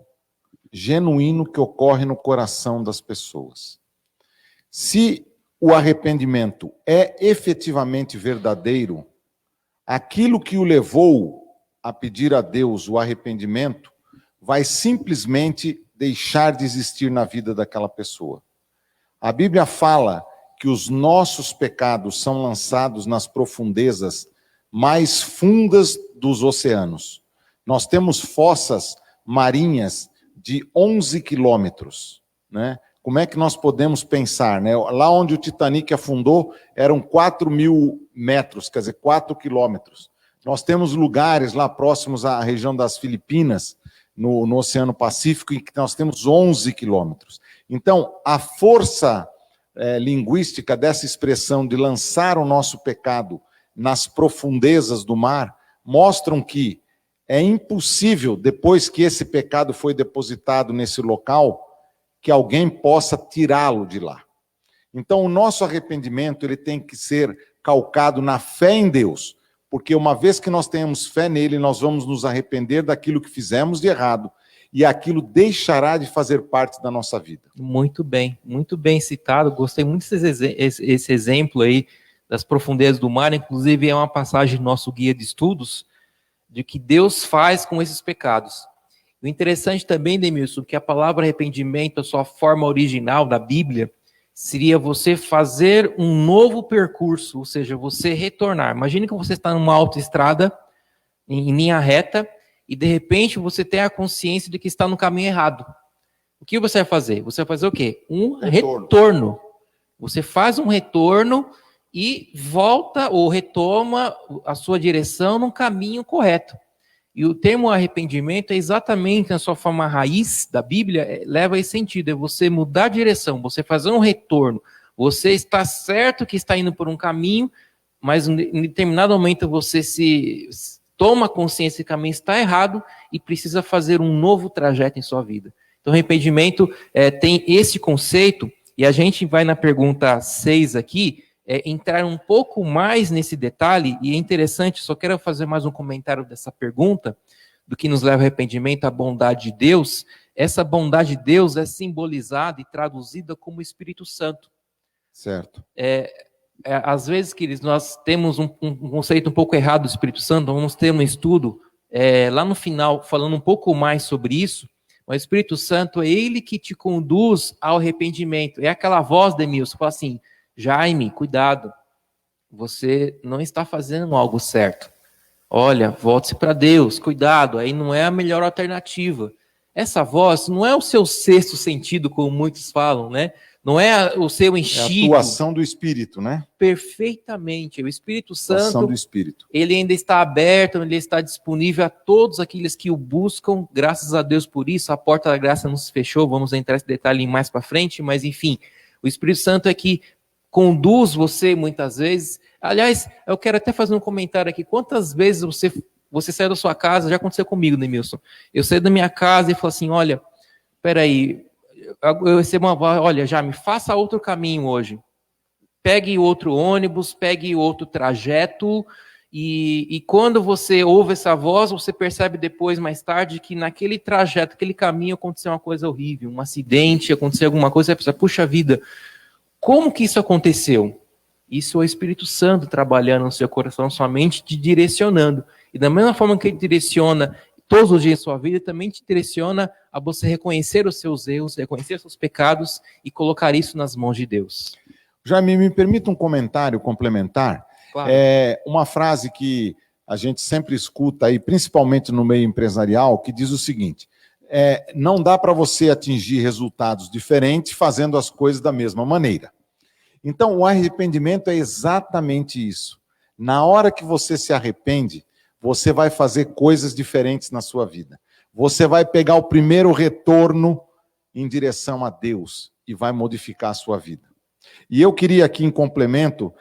genuíno que ocorre no coração das pessoas. Se o arrependimento é efetivamente verdadeiro, aquilo que o levou a pedir a Deus o arrependimento vai simplesmente deixar de existir na vida daquela pessoa. A Bíblia fala que os nossos pecados são lançados nas profundezas mais fundas dos oceanos. Nós temos fossas marinhas de 11 quilômetros, né? Como é que nós podemos pensar, né? Lá onde o Titanic afundou, eram 4.000 metros, quer dizer, 4 quilômetros. Nós temos lugares lá próximos à região das Filipinas, no Oceano Pacífico, em que nós temos 11 quilômetros. Então, a força linguística dessa expressão de lançar o nosso pecado nas profundezas do mar, mostram que é impossível, depois que esse pecado foi depositado nesse local, que alguém possa tirá-lo de lá. Então, o nosso arrependimento ele tem que ser calcado na fé em Deus, porque uma vez que nós tenhamos fé nele, nós vamos nos arrepender daquilo que fizemos de errado, e aquilo deixará de fazer parte da nossa vida. Muito bem citado. Gostei muito desse exemplo aí das profundezas do mar. Inclusive é uma passagem do nosso guia de estudos de que Deus faz com esses pecados. O interessante também, Demilson, que a palavra arrependimento, a sua forma original da Bíblia, seria você fazer um novo percurso, ou seja, você retornar. Imagine que você está numa autoestrada, em linha reta, e de repente você tem a consciência de que está no caminho errado. O que você vai fazer? Você vai fazer o quê? Um retorno. Você faz um retorno e volta ou retoma a sua direção no caminho correto. E o termo arrependimento é exatamente na sua forma raiz da Bíblia, leva esse sentido, é você mudar a direção, você fazer um retorno. Você está certo que está indo por um caminho, mas em determinado momento você toma consciência que o caminho está errado e precisa fazer um novo trajeto em sua vida. Então, arrependimento tem esse conceito, e a gente vai na pergunta 6 aqui, entrar um pouco mais nesse detalhe, e é interessante, só quero fazer mais um comentário dessa pergunta, do que nos leva ao arrependimento, a bondade de Deus. Essa bondade de Deus é simbolizada e traduzida como Espírito Santo. Certo. Às vezes, queridos, nós temos um conceito um pouco errado do Espírito Santo. Vamos ter um estudo lá no final, falando um pouco mais sobre isso. Mas o Espírito Santo é ele que te conduz ao arrependimento. É aquela voz, Demilson, que fala assim: Jaime, cuidado, você não está fazendo algo certo. Olha, volte-se para Deus, cuidado, aí não é a melhor alternativa. Essa voz não é o seu sexto sentido, como muitos falam, né? Não é o seu instinto. É a atuação do Espírito, né? Perfeitamente. O Espírito Santo, atuação do Espírito. Ele ainda está aberto, ele está disponível a todos aqueles que o buscam. Graças a Deus por isso, a porta da graça não se fechou. Vamos entrar nesse detalhe mais para frente, mas enfim, o Espírito Santo é que conduz você muitas vezes. Aliás, eu quero até fazer um comentário aqui. Quantas vezes você saiu da sua casa, já aconteceu comigo, Demilson. Eu saí da minha casa e falei assim: olha, peraí, eu recebo uma voz, olha, já me faça outro caminho hoje. Pegue outro ônibus, pegue outro trajeto, e quando você ouve essa voz, você percebe depois, mais tarde, que naquele trajeto, aquele caminho, aconteceu uma coisa horrível, um acidente, aconteceu alguma coisa, você pensa, puxa vida, como que isso aconteceu? Isso é o Espírito Santo trabalhando no seu coração, na sua mente, te direcionando. E da mesma forma que ele direciona todos os dias da sua vida, também te direciona a você reconhecer os seus erros, reconhecer os seus pecados e colocar isso nas mãos de Deus. Jaime, me permita um comentário complementar. Claro. É uma frase que a gente sempre escuta aí, principalmente no meio empresarial, que diz o seguinte: não dá para você atingir resultados diferentes fazendo as coisas da mesma maneira. Então, o arrependimento é exatamente isso. Na hora que você se arrepende, você vai fazer coisas diferentes na sua vida. Você vai pegar o primeiro retorno em direção a Deus e vai modificar a sua vida. E eu queria aqui, em complemento,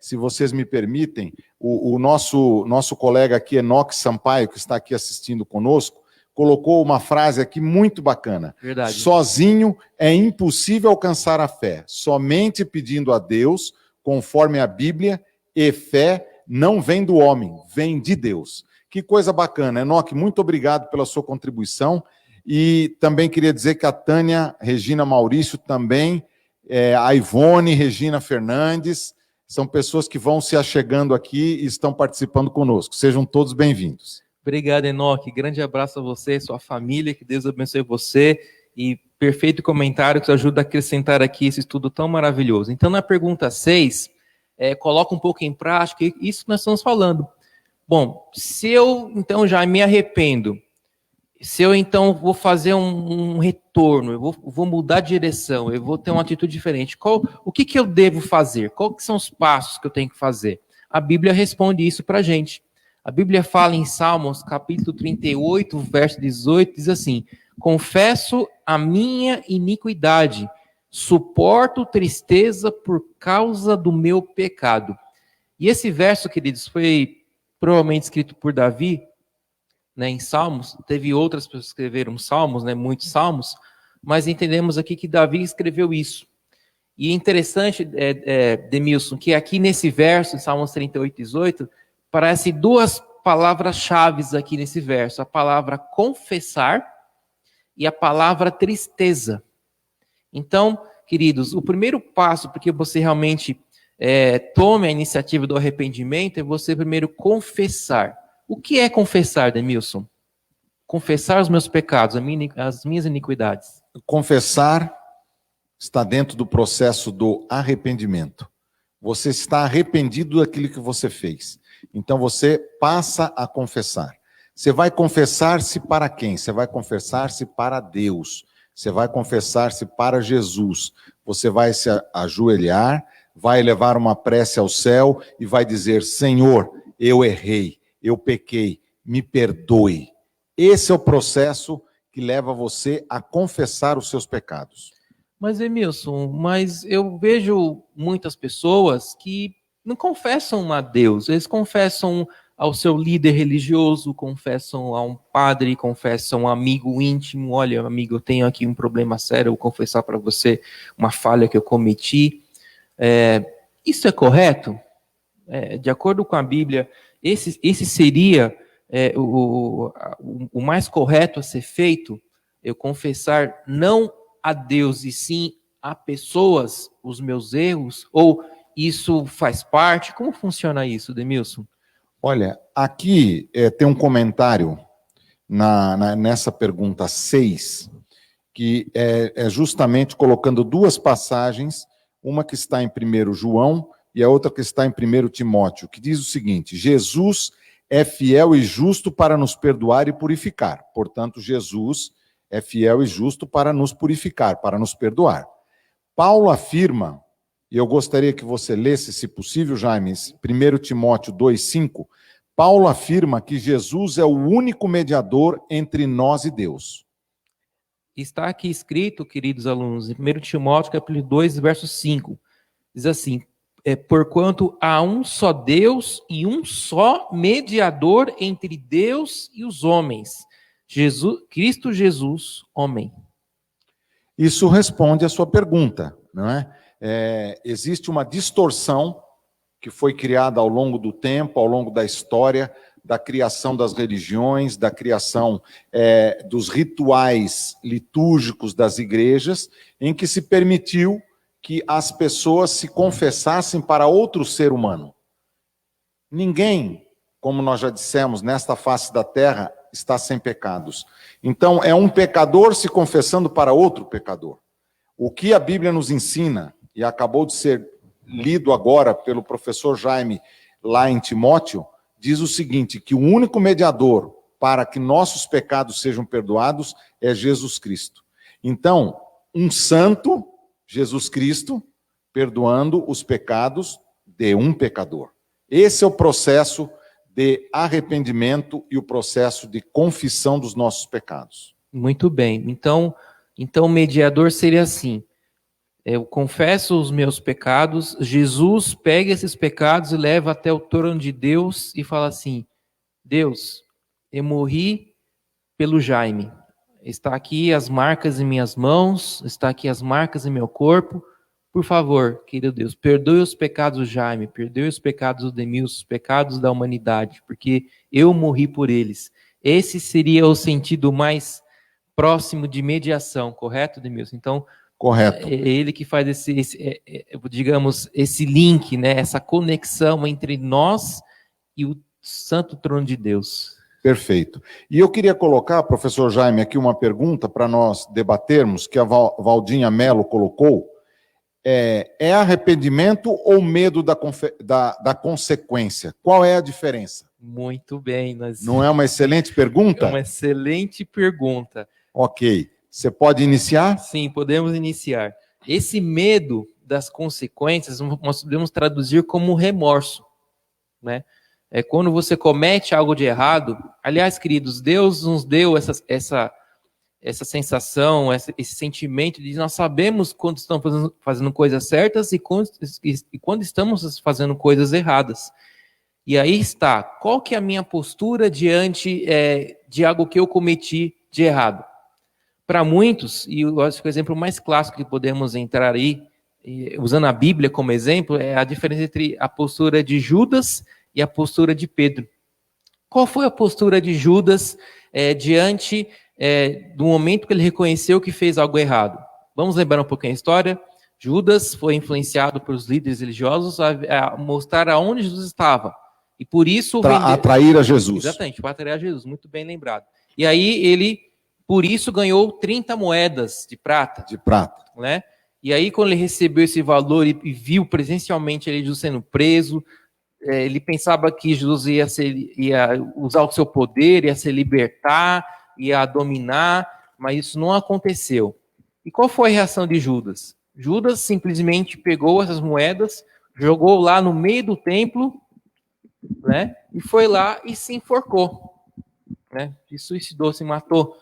se vocês me permitem, o nosso colega aqui, Enoque Sampaio, que está aqui assistindo conosco, colocou uma frase aqui muito bacana. Verdade. Sozinho é impossível alcançar a fé, somente pedindo a Deus, conforme a Bíblia, e fé não vem do homem, vem de Deus. Que coisa bacana. Enoque, muito obrigado pela sua contribuição. E também queria dizer que a Tânia Regina Maurício também, a Ivone Regina Fernandes, são pessoas que vão se achegando aqui e estão participando conosco. Sejam todos bem-vindos. Obrigado, Enoque. Grande abraço a você, sua família, que Deus abençoe você. E perfeito comentário que ajuda a acrescentar aqui esse estudo tão maravilhoso. Então, na pergunta 6, coloca um pouco em prática isso que nós estamos falando. Bom, se eu, então, já me arrependo, se eu, então, vou fazer um retorno, eu vou mudar de direção, eu vou ter uma atitude diferente, o que eu devo fazer? Quais são os passos que eu tenho que fazer? A Bíblia responde isso para a gente. A Bíblia fala em Salmos, capítulo 38, verso 18, diz assim: confesso a minha iniquidade, suporto tristeza por causa do meu pecado. E esse verso, queridos, foi provavelmente escrito por Davi, né, em Salmos. Teve outras pessoas que escreveram Salmos, né, muitos Salmos, mas entendemos aqui que Davi escreveu isso. E é interessante, Demilson, que aqui nesse verso, em Salmos 38, 18, parece duas palavras-chave aqui nesse verso: a palavra confessar e a palavra tristeza. Então, queridos, o primeiro passo para que você realmente tome a iniciativa do arrependimento é você primeiro confessar. O que é confessar, Demilson? Confessar os meus pecados, as minhas iniquidades. Confessar está dentro do processo do arrependimento. Você está arrependido daquilo que você fez. Então você passa a confessar. Você vai confessar-se para quem? Você vai confessar-se para Deus. Você vai confessar-se para Jesus. Você vai se ajoelhar, vai levar uma prece ao céu e vai dizer: Senhor, eu errei, eu pequei, me perdoe. Esse é o processo que leva você a confessar os seus pecados. Mas, Emilson, eu vejo muitas pessoas que não confessam a Deus, eles confessam ao seu líder religioso, confessam a um padre, confessam a um amigo íntimo: olha, amigo, eu tenho aqui um problema sério, eu vou confessar para você uma falha que eu cometi. Isso é correto? De acordo com a Bíblia, esse seria o mais correto a ser feito? Eu confessar não a Deus e sim a pessoas os meus erros? Ou isso faz parte? Como funciona isso, Demilson? Olha, aqui tem um comentário nessa pergunta 6, que é justamente colocando duas passagens, uma que está em 1 João e a outra que está em 1 Timóteo, que diz o seguinte: Jesus é fiel e justo para nos perdoar e purificar. Portanto, Jesus é fiel e justo para nos purificar, para nos perdoar. Paulo afirma, e eu gostaria que você lesse, se possível, Jaime, 1 Timóteo 2,5, Paulo afirma que Jesus é o único mediador entre nós e Deus. Está aqui escrito, queridos alunos, em 1 Timóteo, capítulo 2, verso 5, diz assim: porquanto há um só Deus e um só mediador entre Deus e os homens, Cristo Jesus, homem. Isso responde à sua pergunta, não é? Existe uma distorção que foi criada ao longo do tempo, ao longo da história, da criação das religiões, da criação dos rituais litúrgicos das igrejas, em que se permitiu que as pessoas se confessassem para outro ser humano. Ninguém, como nós já dissemos, nesta face da terra, está sem pecados. Então, é um pecador se confessando para outro pecador. O que a Bíblia nos ensina, e acabou de ser lido agora pelo professor Jaime, lá em Timóteo, diz o seguinte: que o único mediador para que nossos pecados sejam perdoados é Jesus Cristo. Então, um santo, Jesus Cristo, perdoando os pecados de um pecador. Esse é o processo de arrependimento e o processo de confissão dos nossos pecados. Muito bem. Então o mediador seria assim: Eu confesso os meus pecados, Jesus pega esses pecados e leva até o trono de Deus e fala assim: Deus, eu morri pelo Jaime. Está aqui as marcas em minhas mãos, está aqui as marcas em meu corpo. Por favor, querido Deus, perdoe os pecados do Jaime, perdoe os pecados do Demilson, os pecados da humanidade, porque eu morri por eles. Esse seria o sentido mais próximo de mediação, correto, Demilson? Então, Correto. é ele que faz digamos, esse link, né, essa conexão entre nós e o santo trono de Deus. Perfeito. E eu queria colocar, professor Jaime, aqui uma pergunta para nós debatermos, que a Valdinha Mello colocou. É arrependimento ou medo da consequência? Qual é a diferença? Muito bem. Não é uma excelente pergunta? É uma excelente pergunta. Ok. Você pode iniciar? Sim, podemos iniciar. Esse medo das consequências nós podemos traduzir como remorso, né? É quando você comete algo de errado. Aliás, queridos, Deus nos deu essa sensação, esse sentimento de nós sabemos quando estamos fazendo coisas certas e quando estamos fazendo coisas erradas. E aí está, qual que é a minha postura diante de algo que eu cometi de errado? Para muitos, e eu acho que o exemplo mais clássico que podemos entrar aí, usando a Bíblia como exemplo, é a diferença entre a postura de Judas e a postura de Pedro. Qual foi a postura de Judas diante do momento que ele reconheceu que fez algo errado? Vamos lembrar um pouquinho a história? Judas foi influenciado pelos líderes religiosos a mostrar aonde Jesus estava. E por isso... Atrair a Jesus. Exatamente, para atrair a Jesus, muito bem lembrado. E aí ele, por isso, ganhou 30 moedas de prata. De prata. Né? E aí quando ele recebeu esse valor e viu presencialmente ele Jesus sendo preso, ele pensava que Jesus ia usar o seu poder, ia se libertar, ia dominar, mas isso não aconteceu. E qual foi a reação de Judas? Judas simplesmente pegou essas moedas, jogou lá no meio do templo, né? E foi lá e se enforcou, né? Se suicidou, se matou.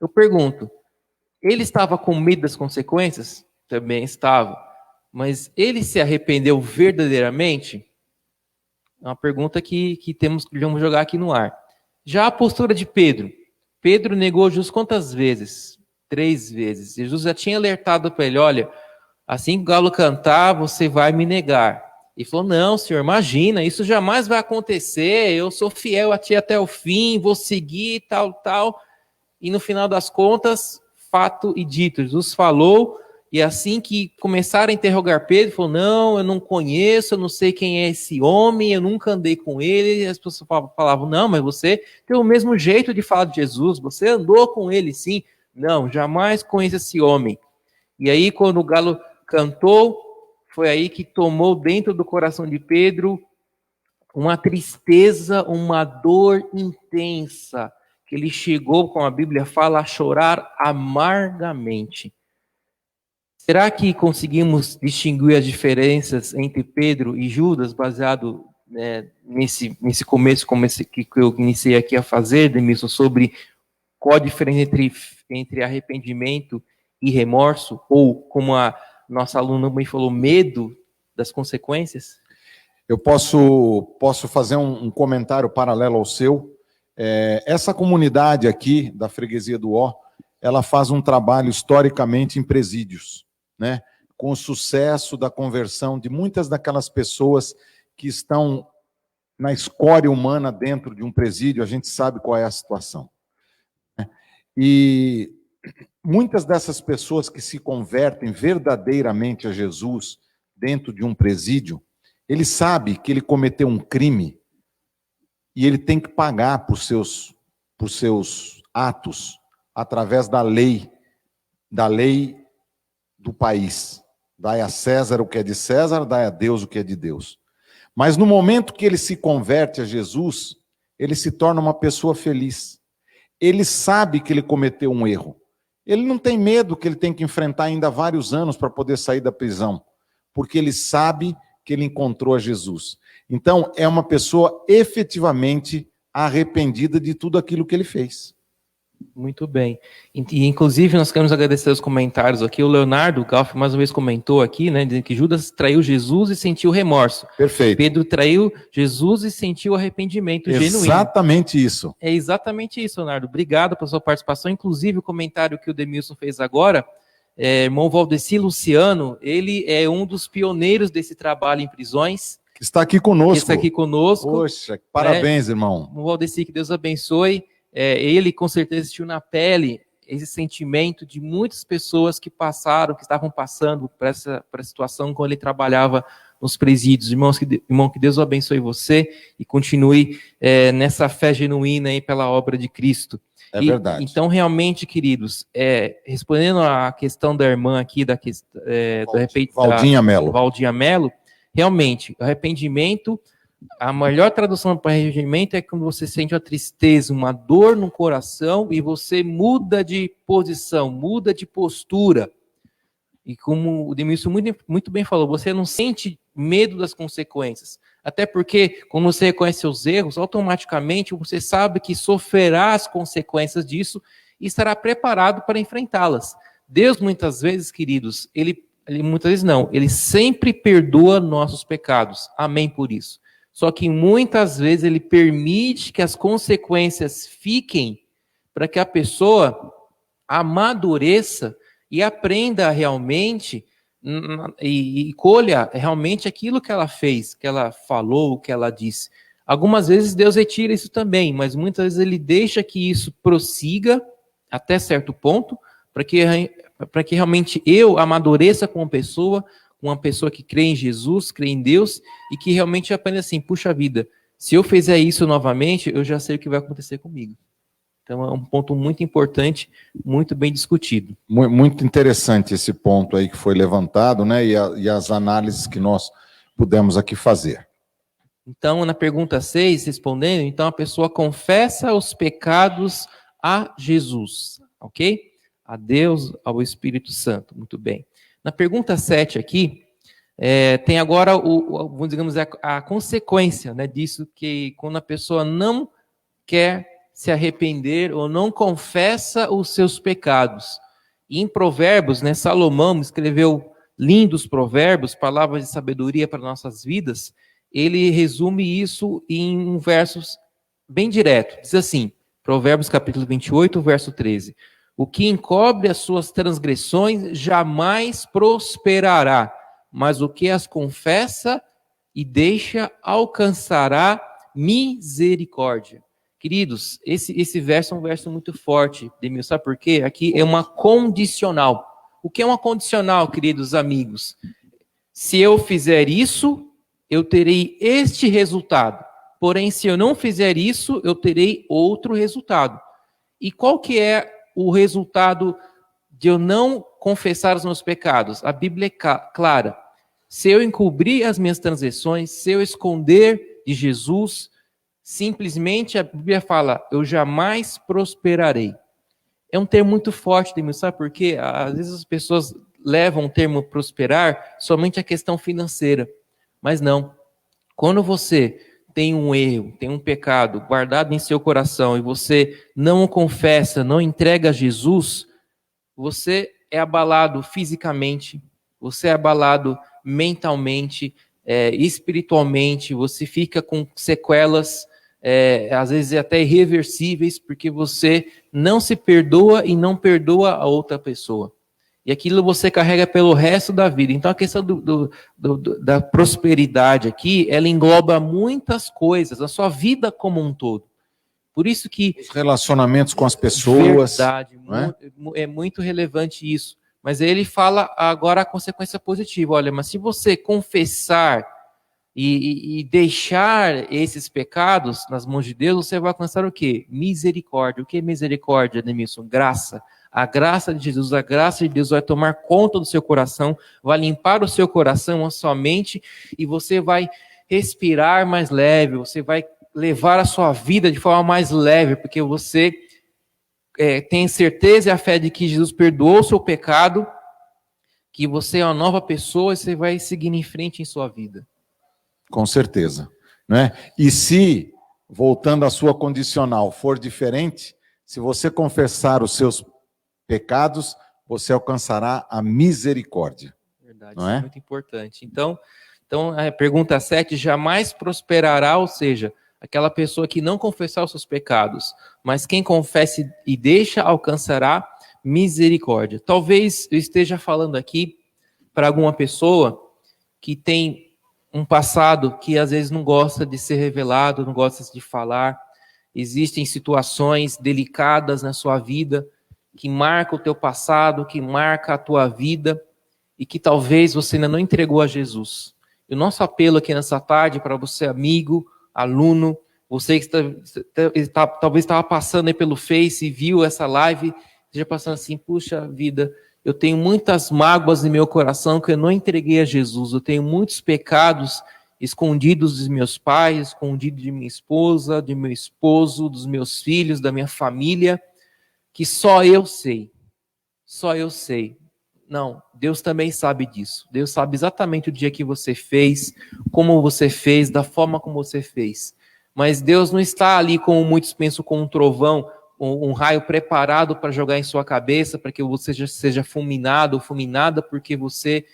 Eu pergunto, ele estava com medo das consequências? Também estava. Mas ele se arrependeu verdadeiramente? É uma pergunta que vamos jogar aqui no ar. Já a postura de Pedro. Pedro negou Jesus quantas vezes? 3 vezes. Jesus já tinha alertado para ele, olha, assim que o galo cantar, você vai me negar. Ele falou, não, senhor, imagina, isso jamais vai acontecer, eu sou fiel a ti até o fim, vou seguir, tal. E no final das contas, fato e dito, Jesus falou. E assim que começaram a interrogar Pedro, falou, não, eu não conheço, eu não sei quem é esse homem, eu nunca andei com ele. E as pessoas falavam, não, mas você tem o mesmo jeito de falar de Jesus, você andou com ele sim. Não, jamais conheço esse homem. E aí quando o galo cantou, foi aí que tomou dentro do coração de Pedro uma tristeza, uma dor intensa, que ele chegou, como a Bíblia fala, a chorar amargamente. Será que conseguimos distinguir as diferenças entre Pedro e Judas, baseado nesse começo que eu iniciei aqui a fazer, Demilson, sobre qual a diferença entre arrependimento e remorso, ou, como a nossa aluna me falou, medo das consequências? Eu posso fazer um comentário paralelo ao seu. Essa comunidade aqui, da Freguesia do Ó, ela faz um trabalho historicamente em presídios, né, com o sucesso da conversão de muitas daquelas pessoas que estão na escória humana dentro de um presídio. A gente sabe qual é a situação. E muitas dessas pessoas que se convertem verdadeiramente a Jesus dentro de um presídio, ele sabe que ele cometeu um crime e ele tem que pagar por seus atos através da lei do país. Dai a César o que é de César, dai a Deus o que é de Deus. Mas no momento que ele se converte a Jesus, ele se torna uma pessoa feliz. Ele sabe que ele cometeu um erro. Ele não tem medo que ele tem que enfrentar ainda vários anos para poder sair da prisão, porque ele sabe que ele encontrou a Jesus. Então, é uma pessoa efetivamente arrependida de tudo aquilo que ele fez. Muito bem. E, inclusive, nós queremos agradecer os comentários aqui. O Leonardo Galf mais uma vez comentou aqui, né, dizendo que Judas traiu Jesus e sentiu remorso. Perfeito. Pedro traiu Jesus e sentiu arrependimento genuíno. Exatamente isso. É exatamente isso, Leonardo. Obrigado pela sua participação. Inclusive, o comentário que o Demilson fez agora, irmão Valdeci Luciano, ele é um dos pioneiros desse trabalho em prisões. Que está aqui conosco. Que está aqui conosco. Poxa, parabéns, irmão. O Valdeci, que Deus abençoe. Ele com certeza sentiu na pele esse sentimento de muitas pessoas que estavam passando por essa situação quando ele trabalhava nos presídios. Irmão, que Deus o abençoe você e continue nessa fé genuína aí pela obra de Cristo. É verdade. Então, realmente, queridos, respondendo à questão da irmã aqui, Valdinha Mello. Valdinha Mello, realmente, arrependimento. A melhor tradução para arrependimento é quando você sente uma tristeza, uma dor no coração e você muda de posição, muda de postura. E como o Demilson muito bem falou, você não sente medo das consequências. Até porque, quando você reconhece seus erros, automaticamente você sabe que sofrerá as consequências disso e estará preparado para enfrentá-las. Deus, muitas vezes, queridos, ele muitas vezes não, ele sempre perdoa nossos pecados. Amém por isso. Só que muitas vezes ele permite que as consequências fiquem para que a pessoa amadureça e aprenda realmente e colha realmente aquilo que ela fez, que ela falou, que ela disse. Algumas vezes Deus retira isso também, mas muitas vezes ele deixa que isso prossiga até certo ponto, para que realmente eu amadureça como pessoa, uma pessoa que crê em Jesus, crê em Deus, e que realmente aprende assim, puxa vida, se eu fizer isso novamente, eu já sei o que vai acontecer comigo. Então é um ponto muito importante, muito bem discutido. Muito interessante esse ponto aí que foi levantado, né, e as análises que nós pudemos aqui fazer. Então, na pergunta 6, respondendo, então a pessoa confessa os pecados a Jesus, ok? A Deus, ao Espírito Santo, muito bem. Na pergunta 7 aqui, tem agora, digamos, a consequência, né, disso, que quando a pessoa não quer se arrepender ou não confessa os seus pecados. E em Provérbios, né, Salomão escreveu lindos provérbios, palavras de sabedoria para nossas vidas. Ele resume isso em versos bem direto. Diz assim, Provérbios capítulo 28, verso 13. O que encobre as suas transgressões jamais prosperará, mas o que as confessa e deixa alcançará misericórdia. Queridos, esse verso é um verso muito forte, Demil, sabe por quê? Aqui é uma condicional. O que é uma condicional, queridos amigos? Se eu fizer isso, eu terei este resultado. Porém, se eu não fizer isso, eu terei outro resultado. E qual que é o resultado de eu não confessar os meus pecados? A Bíblia é clara. Se eu encobrir as minhas transgressões, se eu esconder de Jesus, simplesmente a Bíblia fala, eu jamais prosperarei. É um termo muito forte, sabe por quê? Às vezes as pessoas levam o termo prosperar somente a questão financeira. Mas não. Quando você tem um erro, tem um pecado guardado em seu coração e você não o confessa, não entrega a Jesus, você é abalado fisicamente, você é abalado mentalmente, espiritualmente, você fica com sequelas, às vezes até irreversíveis, porque você não se perdoa e não perdoa a outra pessoa. E aquilo você carrega pelo resto da vida. Então a questão da prosperidade aqui, ela engloba muitas coisas, a sua vida como um todo. Por isso que... Os relacionamentos com as pessoas. Verdade, é muito relevante isso. Mas ele fala agora a consequência positiva. Olha, mas se você confessar e deixar esses pecados nas mãos de Deus, você vai alcançar o quê? Misericórdia. O que é misericórdia, Demilson? Graça. A graça de Jesus, a graça de Deus vai tomar conta do seu coração, vai limpar o seu coração, a sua mente, e você vai respirar mais leve, você vai levar a sua vida de forma mais leve, porque você tem certeza e a fé de que Jesus perdoou o seu pecado, que você é uma nova pessoa e você vai seguir em frente em sua vida. Com certeza, né? E se, voltando à sua condicional, for diferente, Se você confessar os seus pecados, você alcançará a misericórdia. Verdade, não isso é? é muito importante. Então, a pergunta 7, jamais prosperará, ou seja, aquela pessoa que não confessar os seus pecados, mas quem confessa e deixa alcançará misericórdia. Talvez eu esteja falando aqui para alguma pessoa que tem um passado que às vezes não gosta de ser revelado, não gosta de falar. Existem situações delicadas na sua vida que marcam o teu passado, que marca a tua vida e que talvez você ainda não entregou a Jesus. E o nosso apelo aqui nessa tarde para você, amigo, aluno, você que talvez estava passando aí pelo Face e viu essa live, esteja passando assim, puxa vida, eu tenho muitas mágoas no meu coração que eu não entreguei a Jesus, eu tenho muitos pecados escondidos dos meus pais, escondidos de minha esposa, de meu esposo, dos meus filhos, da minha família, que só eu sei. Só eu sei. Não, Deus também sabe disso. Deus sabe exatamente o dia que você fez, como você fez, da forma como você fez. Mas Deus não está ali, como muitos pensam, com um trovão, um raio preparado para jogar em sua cabeça, para que você seja fulminado ou fulminada, porque você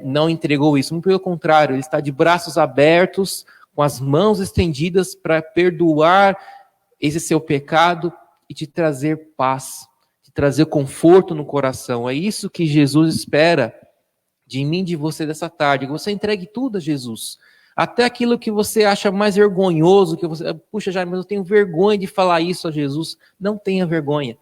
não entregou isso. Muito pelo contrário, Ele está de braços abertos, com as mãos estendidas para perdoar esse seu pecado e te trazer paz, te trazer conforto no coração. É isso que Jesus espera de mim, de você dessa tarde. Que você entregue tudo a Jesus. Até aquilo que você acha mais vergonhoso, que você, puxa, Jair, mas eu tenho vergonha de falar isso a Jesus. Não tenha vergonha.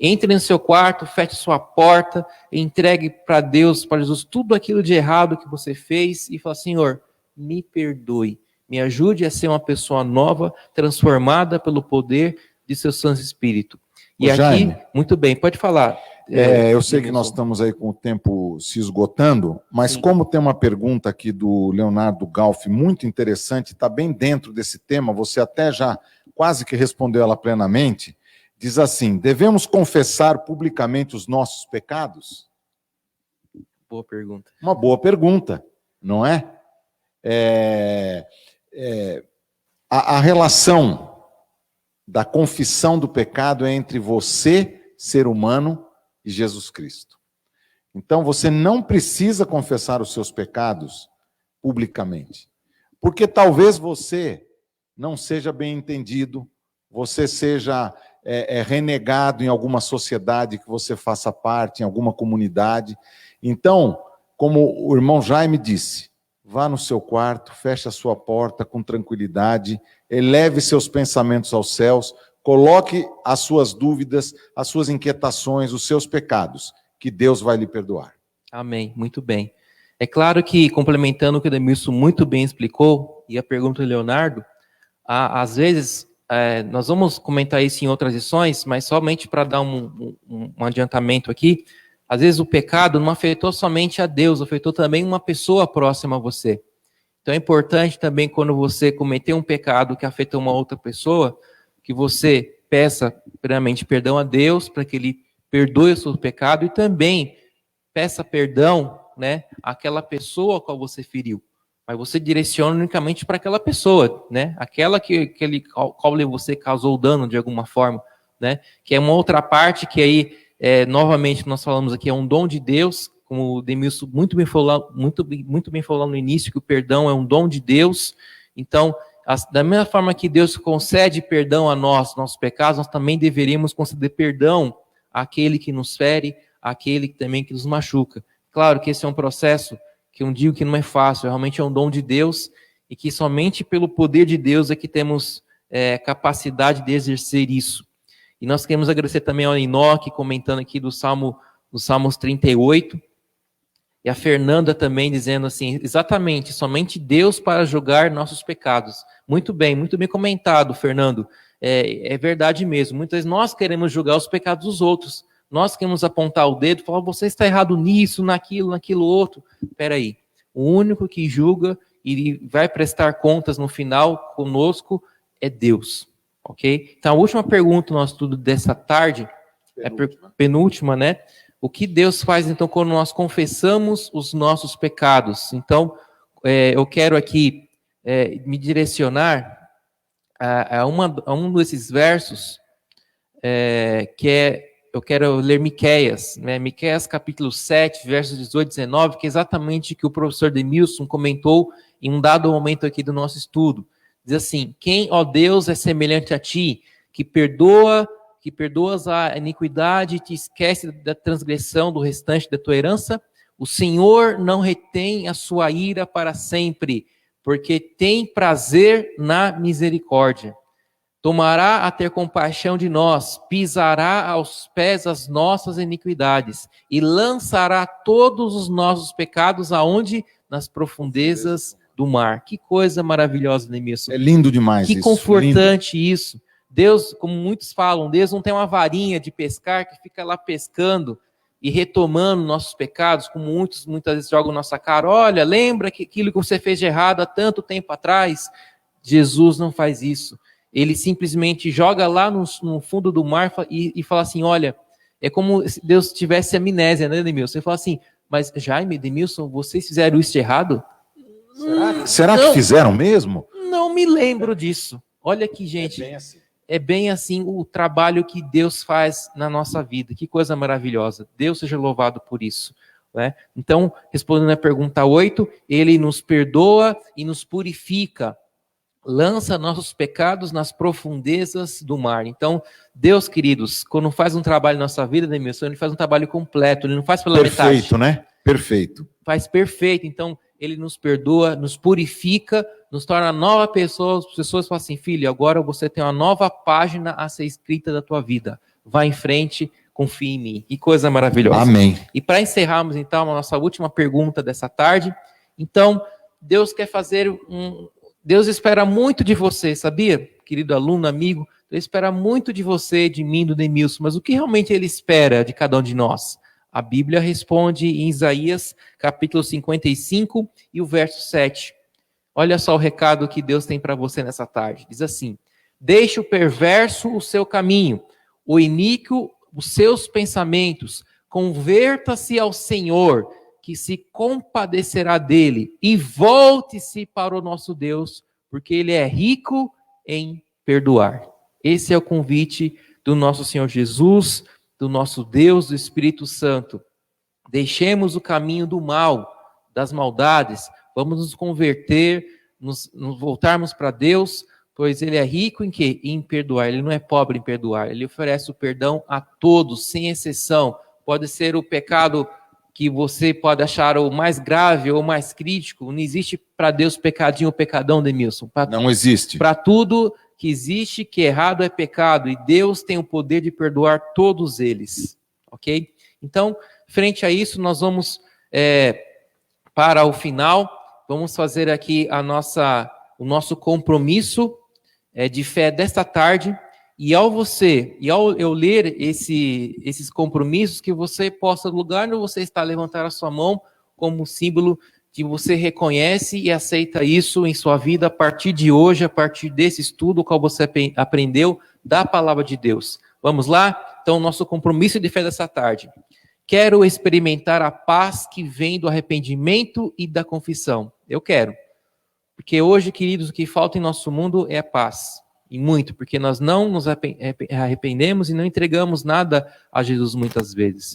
Entre no seu quarto, feche sua porta, entregue para Deus, para Jesus, tudo aquilo de errado que você fez e fala, Senhor, me perdoe. Me ajude a ser uma pessoa nova, transformada pelo poder de seu Santo Espírito. E aqui, Jaime, muito bem, pode falar. Eu sei que nós estamos aí com o tempo se esgotando, mas como tem uma pergunta aqui do Leonardo Galfi muito interessante, está bem dentro desse tema, você até já quase que respondeu ela plenamente, diz assim, devemos confessar publicamente os nossos pecados? Boa pergunta. Uma boa pergunta, não é? A relação da confissão do pecado é entre você, ser humano, e Jesus Cristo. Então você não precisa confessar os seus pecados publicamente, porque talvez você não seja bem entendido, você seja renegado em alguma sociedade que você faça parte, em alguma comunidade. Então, como o irmão Jaime disse, vá no seu quarto, feche a sua porta com tranquilidade, eleve seus pensamentos aos céus, coloque as suas dúvidas, as suas inquietações, os seus pecados, que Deus vai lhe perdoar. Amém, muito bem. É claro que, complementando o que o Demilson muito bem explicou, e a pergunta do Leonardo, às vezes, nós vamos comentar isso em outras lições, mas somente para dar um adiantamento aqui, às vezes o pecado não afetou somente a Deus, afetou também uma pessoa próxima a você. Então é importante também, quando você cometer um pecado que afeta uma outra pessoa, que você peça primeiramente perdão a Deus, para que Ele perdoe o seu pecado, e também peça perdão, né, àquela pessoa a qual você feriu. Mas você direciona unicamente para aquela pessoa, né, aquela qual você causou dano de alguma forma, né, que é uma outra parte que aí, novamente, nós falamos aqui, é um dom de Deus, como o Demilson muito bem falou no início, que o perdão é um dom de Deus. Então, da mesma forma que Deus concede perdão a nós, nossos pecados, nós também deveríamos conceder perdão àquele que nos fere, àquele também que nos machuca. Claro que esse é um processo que eu digo que não é fácil, realmente é um dom de Deus, e que somente pelo poder de Deus é que temos capacidade de exercer isso. E nós queremos agradecer também ao Enoque, comentando aqui dos Salmos 38, e a Fernanda também dizendo assim, exatamente, somente Deus para julgar nossos pecados. Muito bem comentado, Fernando. É verdade mesmo. Muitas vezes nós queremos julgar os pecados dos outros. Nós queremos apontar o dedo e falar, você está errado nisso, naquilo outro. Espera aí. O único que julga e vai prestar contas no final conosco é Deus. Ok? Então, a última pergunta do nosso estudo dessa tarde, penúltima, né? O que Deus faz, então, quando nós confessamos os nossos pecados? Então, eu quero aqui me direcionar a um desses versos eu quero ler Miqueias, né? Miqueias capítulo 7, versos 18 e 19, que é exatamente o que o professor Demilson comentou em um dado momento aqui do nosso estudo. Diz assim: quem, ó Deus, é semelhante a ti, que perdoas a iniquidade e te esquece da transgressão do restante da tua herança? O Senhor não retém a sua ira para sempre, porque tem prazer na misericórdia. Tomará a ter compaixão de nós, pisará aos pés as nossas iniquidades e lançará todos os nossos pecados aonde? Nas profundezas do mar. Que coisa maravilhosa, Neemilson. É lindo demais isso. Que confortante lindo. Isso. Deus, como muitos falam, Deus não tem uma varinha de pescar que fica lá pescando e retomando nossos pecados, como muitas vezes jogam na nossa cara. Olha, lembra que aquilo que você fez de errado há tanto tempo atrás? Jesus não faz isso. Ele simplesmente joga lá no fundo do mar e fala assim, olha, é como se Deus tivesse amnésia, né, Demilson? Você fala assim, mas Jaime, Demilson, vocês fizeram isso de errado? Será que fizeram mesmo? Não me lembro disso. Olha aqui, gente. É bem assim o trabalho que Deus faz na nossa vida. Que coisa maravilhosa. Deus seja louvado por isso. Né? Então, respondendo à pergunta 8, Ele nos perdoa e nos purifica. Lança nossos pecados nas profundezas do mar. Então, Deus, queridos, quando faz um trabalho na nossa vida, Demilson, Ele faz um trabalho completo, Ele não faz pela metade. Perfeito, né? Perfeito. Faz perfeito. Então, Ele nos perdoa, nos purifica, nos torna nova pessoa. As pessoas falam assim, filho, agora você tem uma nova página a ser escrita da tua vida. Vá em frente, confie em mim. Que coisa maravilhosa. Amém. E para encerrarmos, então, a nossa última pergunta dessa tarde. Então, Deus quer fazer Deus espera muito de você, sabia? Querido aluno, amigo, Deus espera muito de você, de mim, do Demilson, mas o que realmente Ele espera de cada um de nós? A Bíblia responde em Isaías, capítulo 55, e o verso 7. Olha só o recado que Deus tem para você nessa tarde. Diz assim, deixe o perverso o seu caminho, o iníquo os seus pensamentos, converta-se ao Senhor, que se compadecerá dele, e volte-se para o nosso Deus, porque Ele é rico em perdoar. Esse é o convite do nosso Senhor Jesus, do nosso Deus, do Espírito Santo. Deixemos o caminho do mal, das maldades, vamos nos converter, nos voltarmos para Deus, pois Ele é rico em quê? Em perdoar. Ele não é pobre em perdoar, Ele oferece o perdão a todos, sem exceção. Pode ser o pecado que você pode achar o mais grave ou mais crítico. Não existe para Deus pecadinho ou pecadão, Demilson. Não existe. Para tudo que existe, que errado é pecado, e Deus tem o poder de perdoar todos eles. Ok? Então, frente a isso, nós vamos para o final, vamos fazer aqui o nosso compromisso de fé desta tarde. E ao eu ler esses compromissos, que você possa, no lugar onde você está, levantar a sua mão como símbolo que você reconhece e aceita isso em sua vida a partir de hoje, a partir desse estudo, o qual você aprendeu da palavra de Deus. Vamos lá? Então, nosso compromisso de fé dessa tarde. Quero experimentar a paz que vem do arrependimento e da confissão. Eu quero. Porque hoje, queridos, o que falta em nosso mundo é a paz. E muito, porque nós não nos arrependemos e não entregamos nada a Jesus muitas vezes.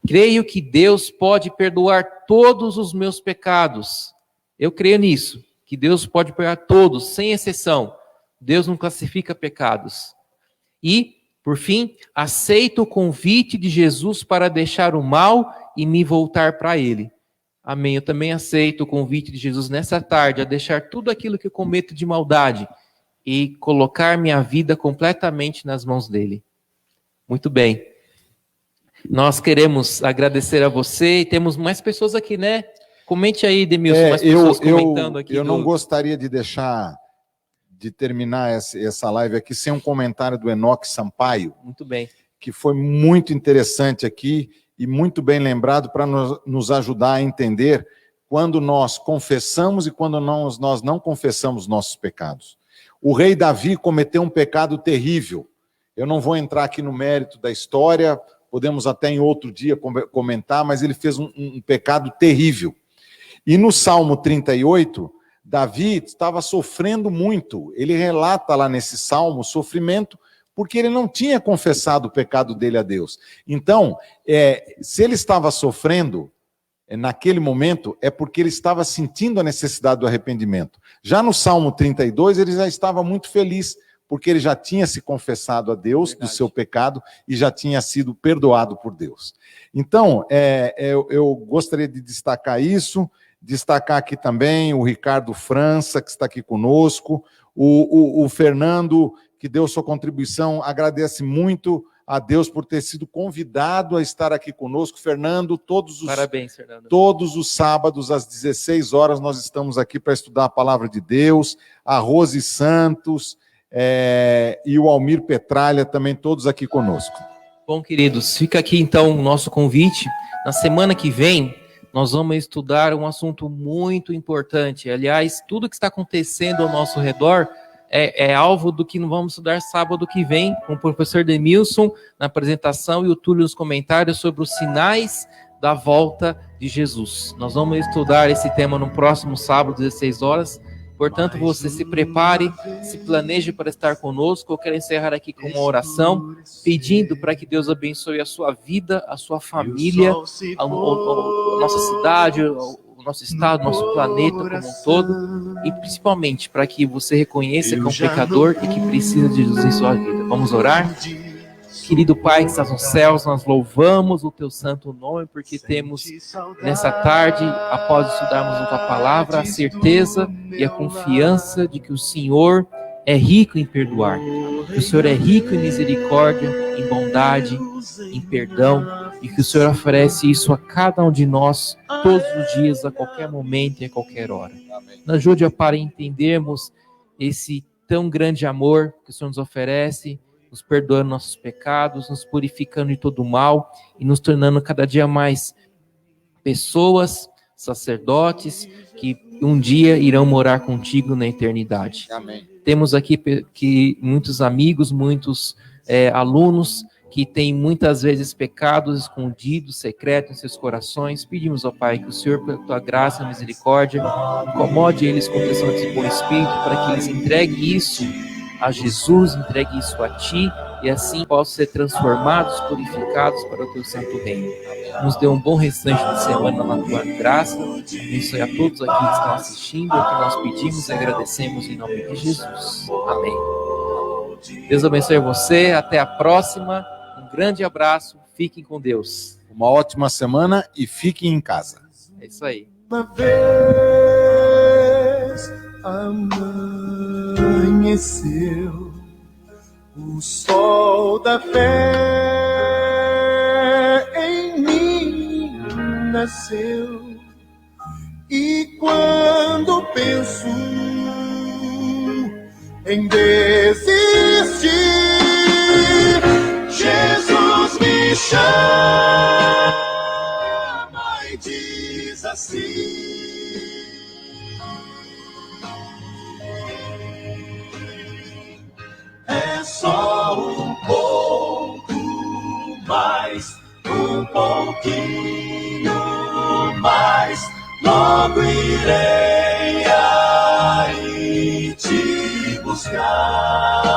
Creio que Deus pode perdoar todos os meus pecados. Eu creio nisso, que Deus pode perdoar todos, sem exceção. Deus não classifica pecados. E, por fim, aceito o convite de Jesus para deixar o mal e me voltar para Ele. Amém. Eu também aceito o convite de Jesus nessa tarde, a deixar tudo aquilo que eu cometo de maldade e colocar minha vida completamente nas mãos dele. Muito bem. Nós queremos agradecer a você e temos mais pessoas aqui, né? Comente aí, Demilson, mais pessoas comentando aqui. Eu não gostaria de terminar essa live aqui sem um comentário do Enoque Sampaio. Muito bem. Que foi muito interessante aqui e muito bem lembrado para nos ajudar a entender quando nós confessamos e quando nós não confessamos nossos pecados. O rei Davi cometeu um pecado terrível. Eu não vou entrar aqui no mérito da história, podemos até em outro dia comentar, mas ele fez um pecado terrível. E no Salmo 38, Davi estava sofrendo muito. Ele relata lá nesse salmo o sofrimento porque ele não tinha confessado o pecado dele a Deus. Então, se ele estava sofrendo naquele momento, é porque ele estava sentindo a necessidade do arrependimento. Já no Salmo 32, ele já estava muito feliz, porque ele já tinha se confessado a Deus do seu pecado e já tinha sido perdoado por Deus. Então, eu gostaria de destacar isso, destacar aqui também o Ricardo França, que está aqui conosco, o Fernando, que deu sua contribuição, agradece muito a Deus por ter sido convidado a estar aqui conosco. Fernando, Parabéns, Fernando. Todos os sábados, às 16 horas, nós estamos aqui para estudar a palavra de Deus. A Rose Santos e o Almir Petralha também, todos aqui conosco. Bom, queridos, fica aqui então o nosso convite. Na semana que vem, nós vamos estudar um assunto muito importante. Aliás, tudo que está acontecendo ao nosso redor é alvo do que vamos estudar sábado que vem, com o professor Demilson na apresentação e o Túlio nos comentários sobre os sinais da volta de Jesus. Nós vamos estudar esse tema no próximo sábado, 16 horas. Portanto, você se prepare, se planeje para estar conosco. Eu quero encerrar aqui com uma oração, pedindo para que Deus abençoe a sua vida, a sua família, a nossa cidade, o nosso estado, o nosso planeta como um todo, e principalmente para que você reconheça que é um pecador e que precisa de Jesus em sua vida. Vamos orar? Querido Pai que estás nos céus, nós louvamos o teu santo nome, porque temos nessa tarde, após estudarmos a tua palavra, a certeza e a confiança de que o Senhor é rico em perdoar, que o Senhor é rico em misericórdia, em bondade, em perdão, e que o Senhor oferece isso a cada um de nós, todos os dias, a qualquer momento e a qualquer hora. Nos ajude, ó, para entendermos esse tão grande amor que o Senhor nos oferece, nos perdoando nossos pecados, nos purificando de todo o mal e nos tornando cada dia mais pessoas, sacerdotes, que um dia irão morar contigo na eternidade. Amém. Temos aqui muitos amigos, muitos alunos que têm muitas vezes pecados escondidos, secretos em seus corações. Pedimos, ó Pai, que o Senhor, pela tua graça e misericórdia, incomode eles com questão de bom espírito, para que eles entreguem isso a Jesus, entregue isso a Ti, e assim possam ser transformados, purificados para o Teu santo reino. Nos dê um bom restante de semana na Tua graça, abençoe a todos aqui que estão assistindo, o que nós pedimos e agradecemos em nome de Jesus. Amém. Deus abençoe você, até a próxima, um grande abraço, fiquem com Deus. Uma ótima semana e fiquem em casa. É isso aí. Uma vez amanheceu, o sol da fé em mim nasceu, e quando penso em desistir, Jesus me chama e diz assim: é só um pouco mais, um pouquinho mais, logo irei aí te buscar.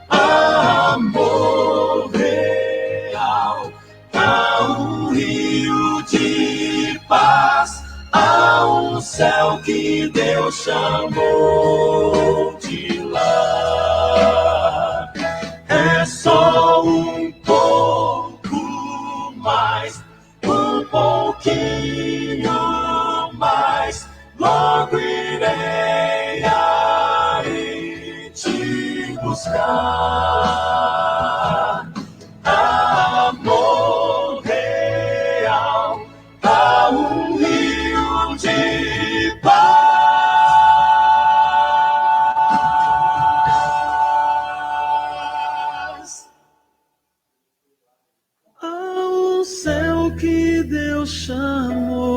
Amor real, há um rio de paz, há um céu que Deus chamou de lar. É só um pouco mais, um pouquinho mais, logo irei aí te buscar. Amor real, há um rio de paz, há um céu que Deus chamou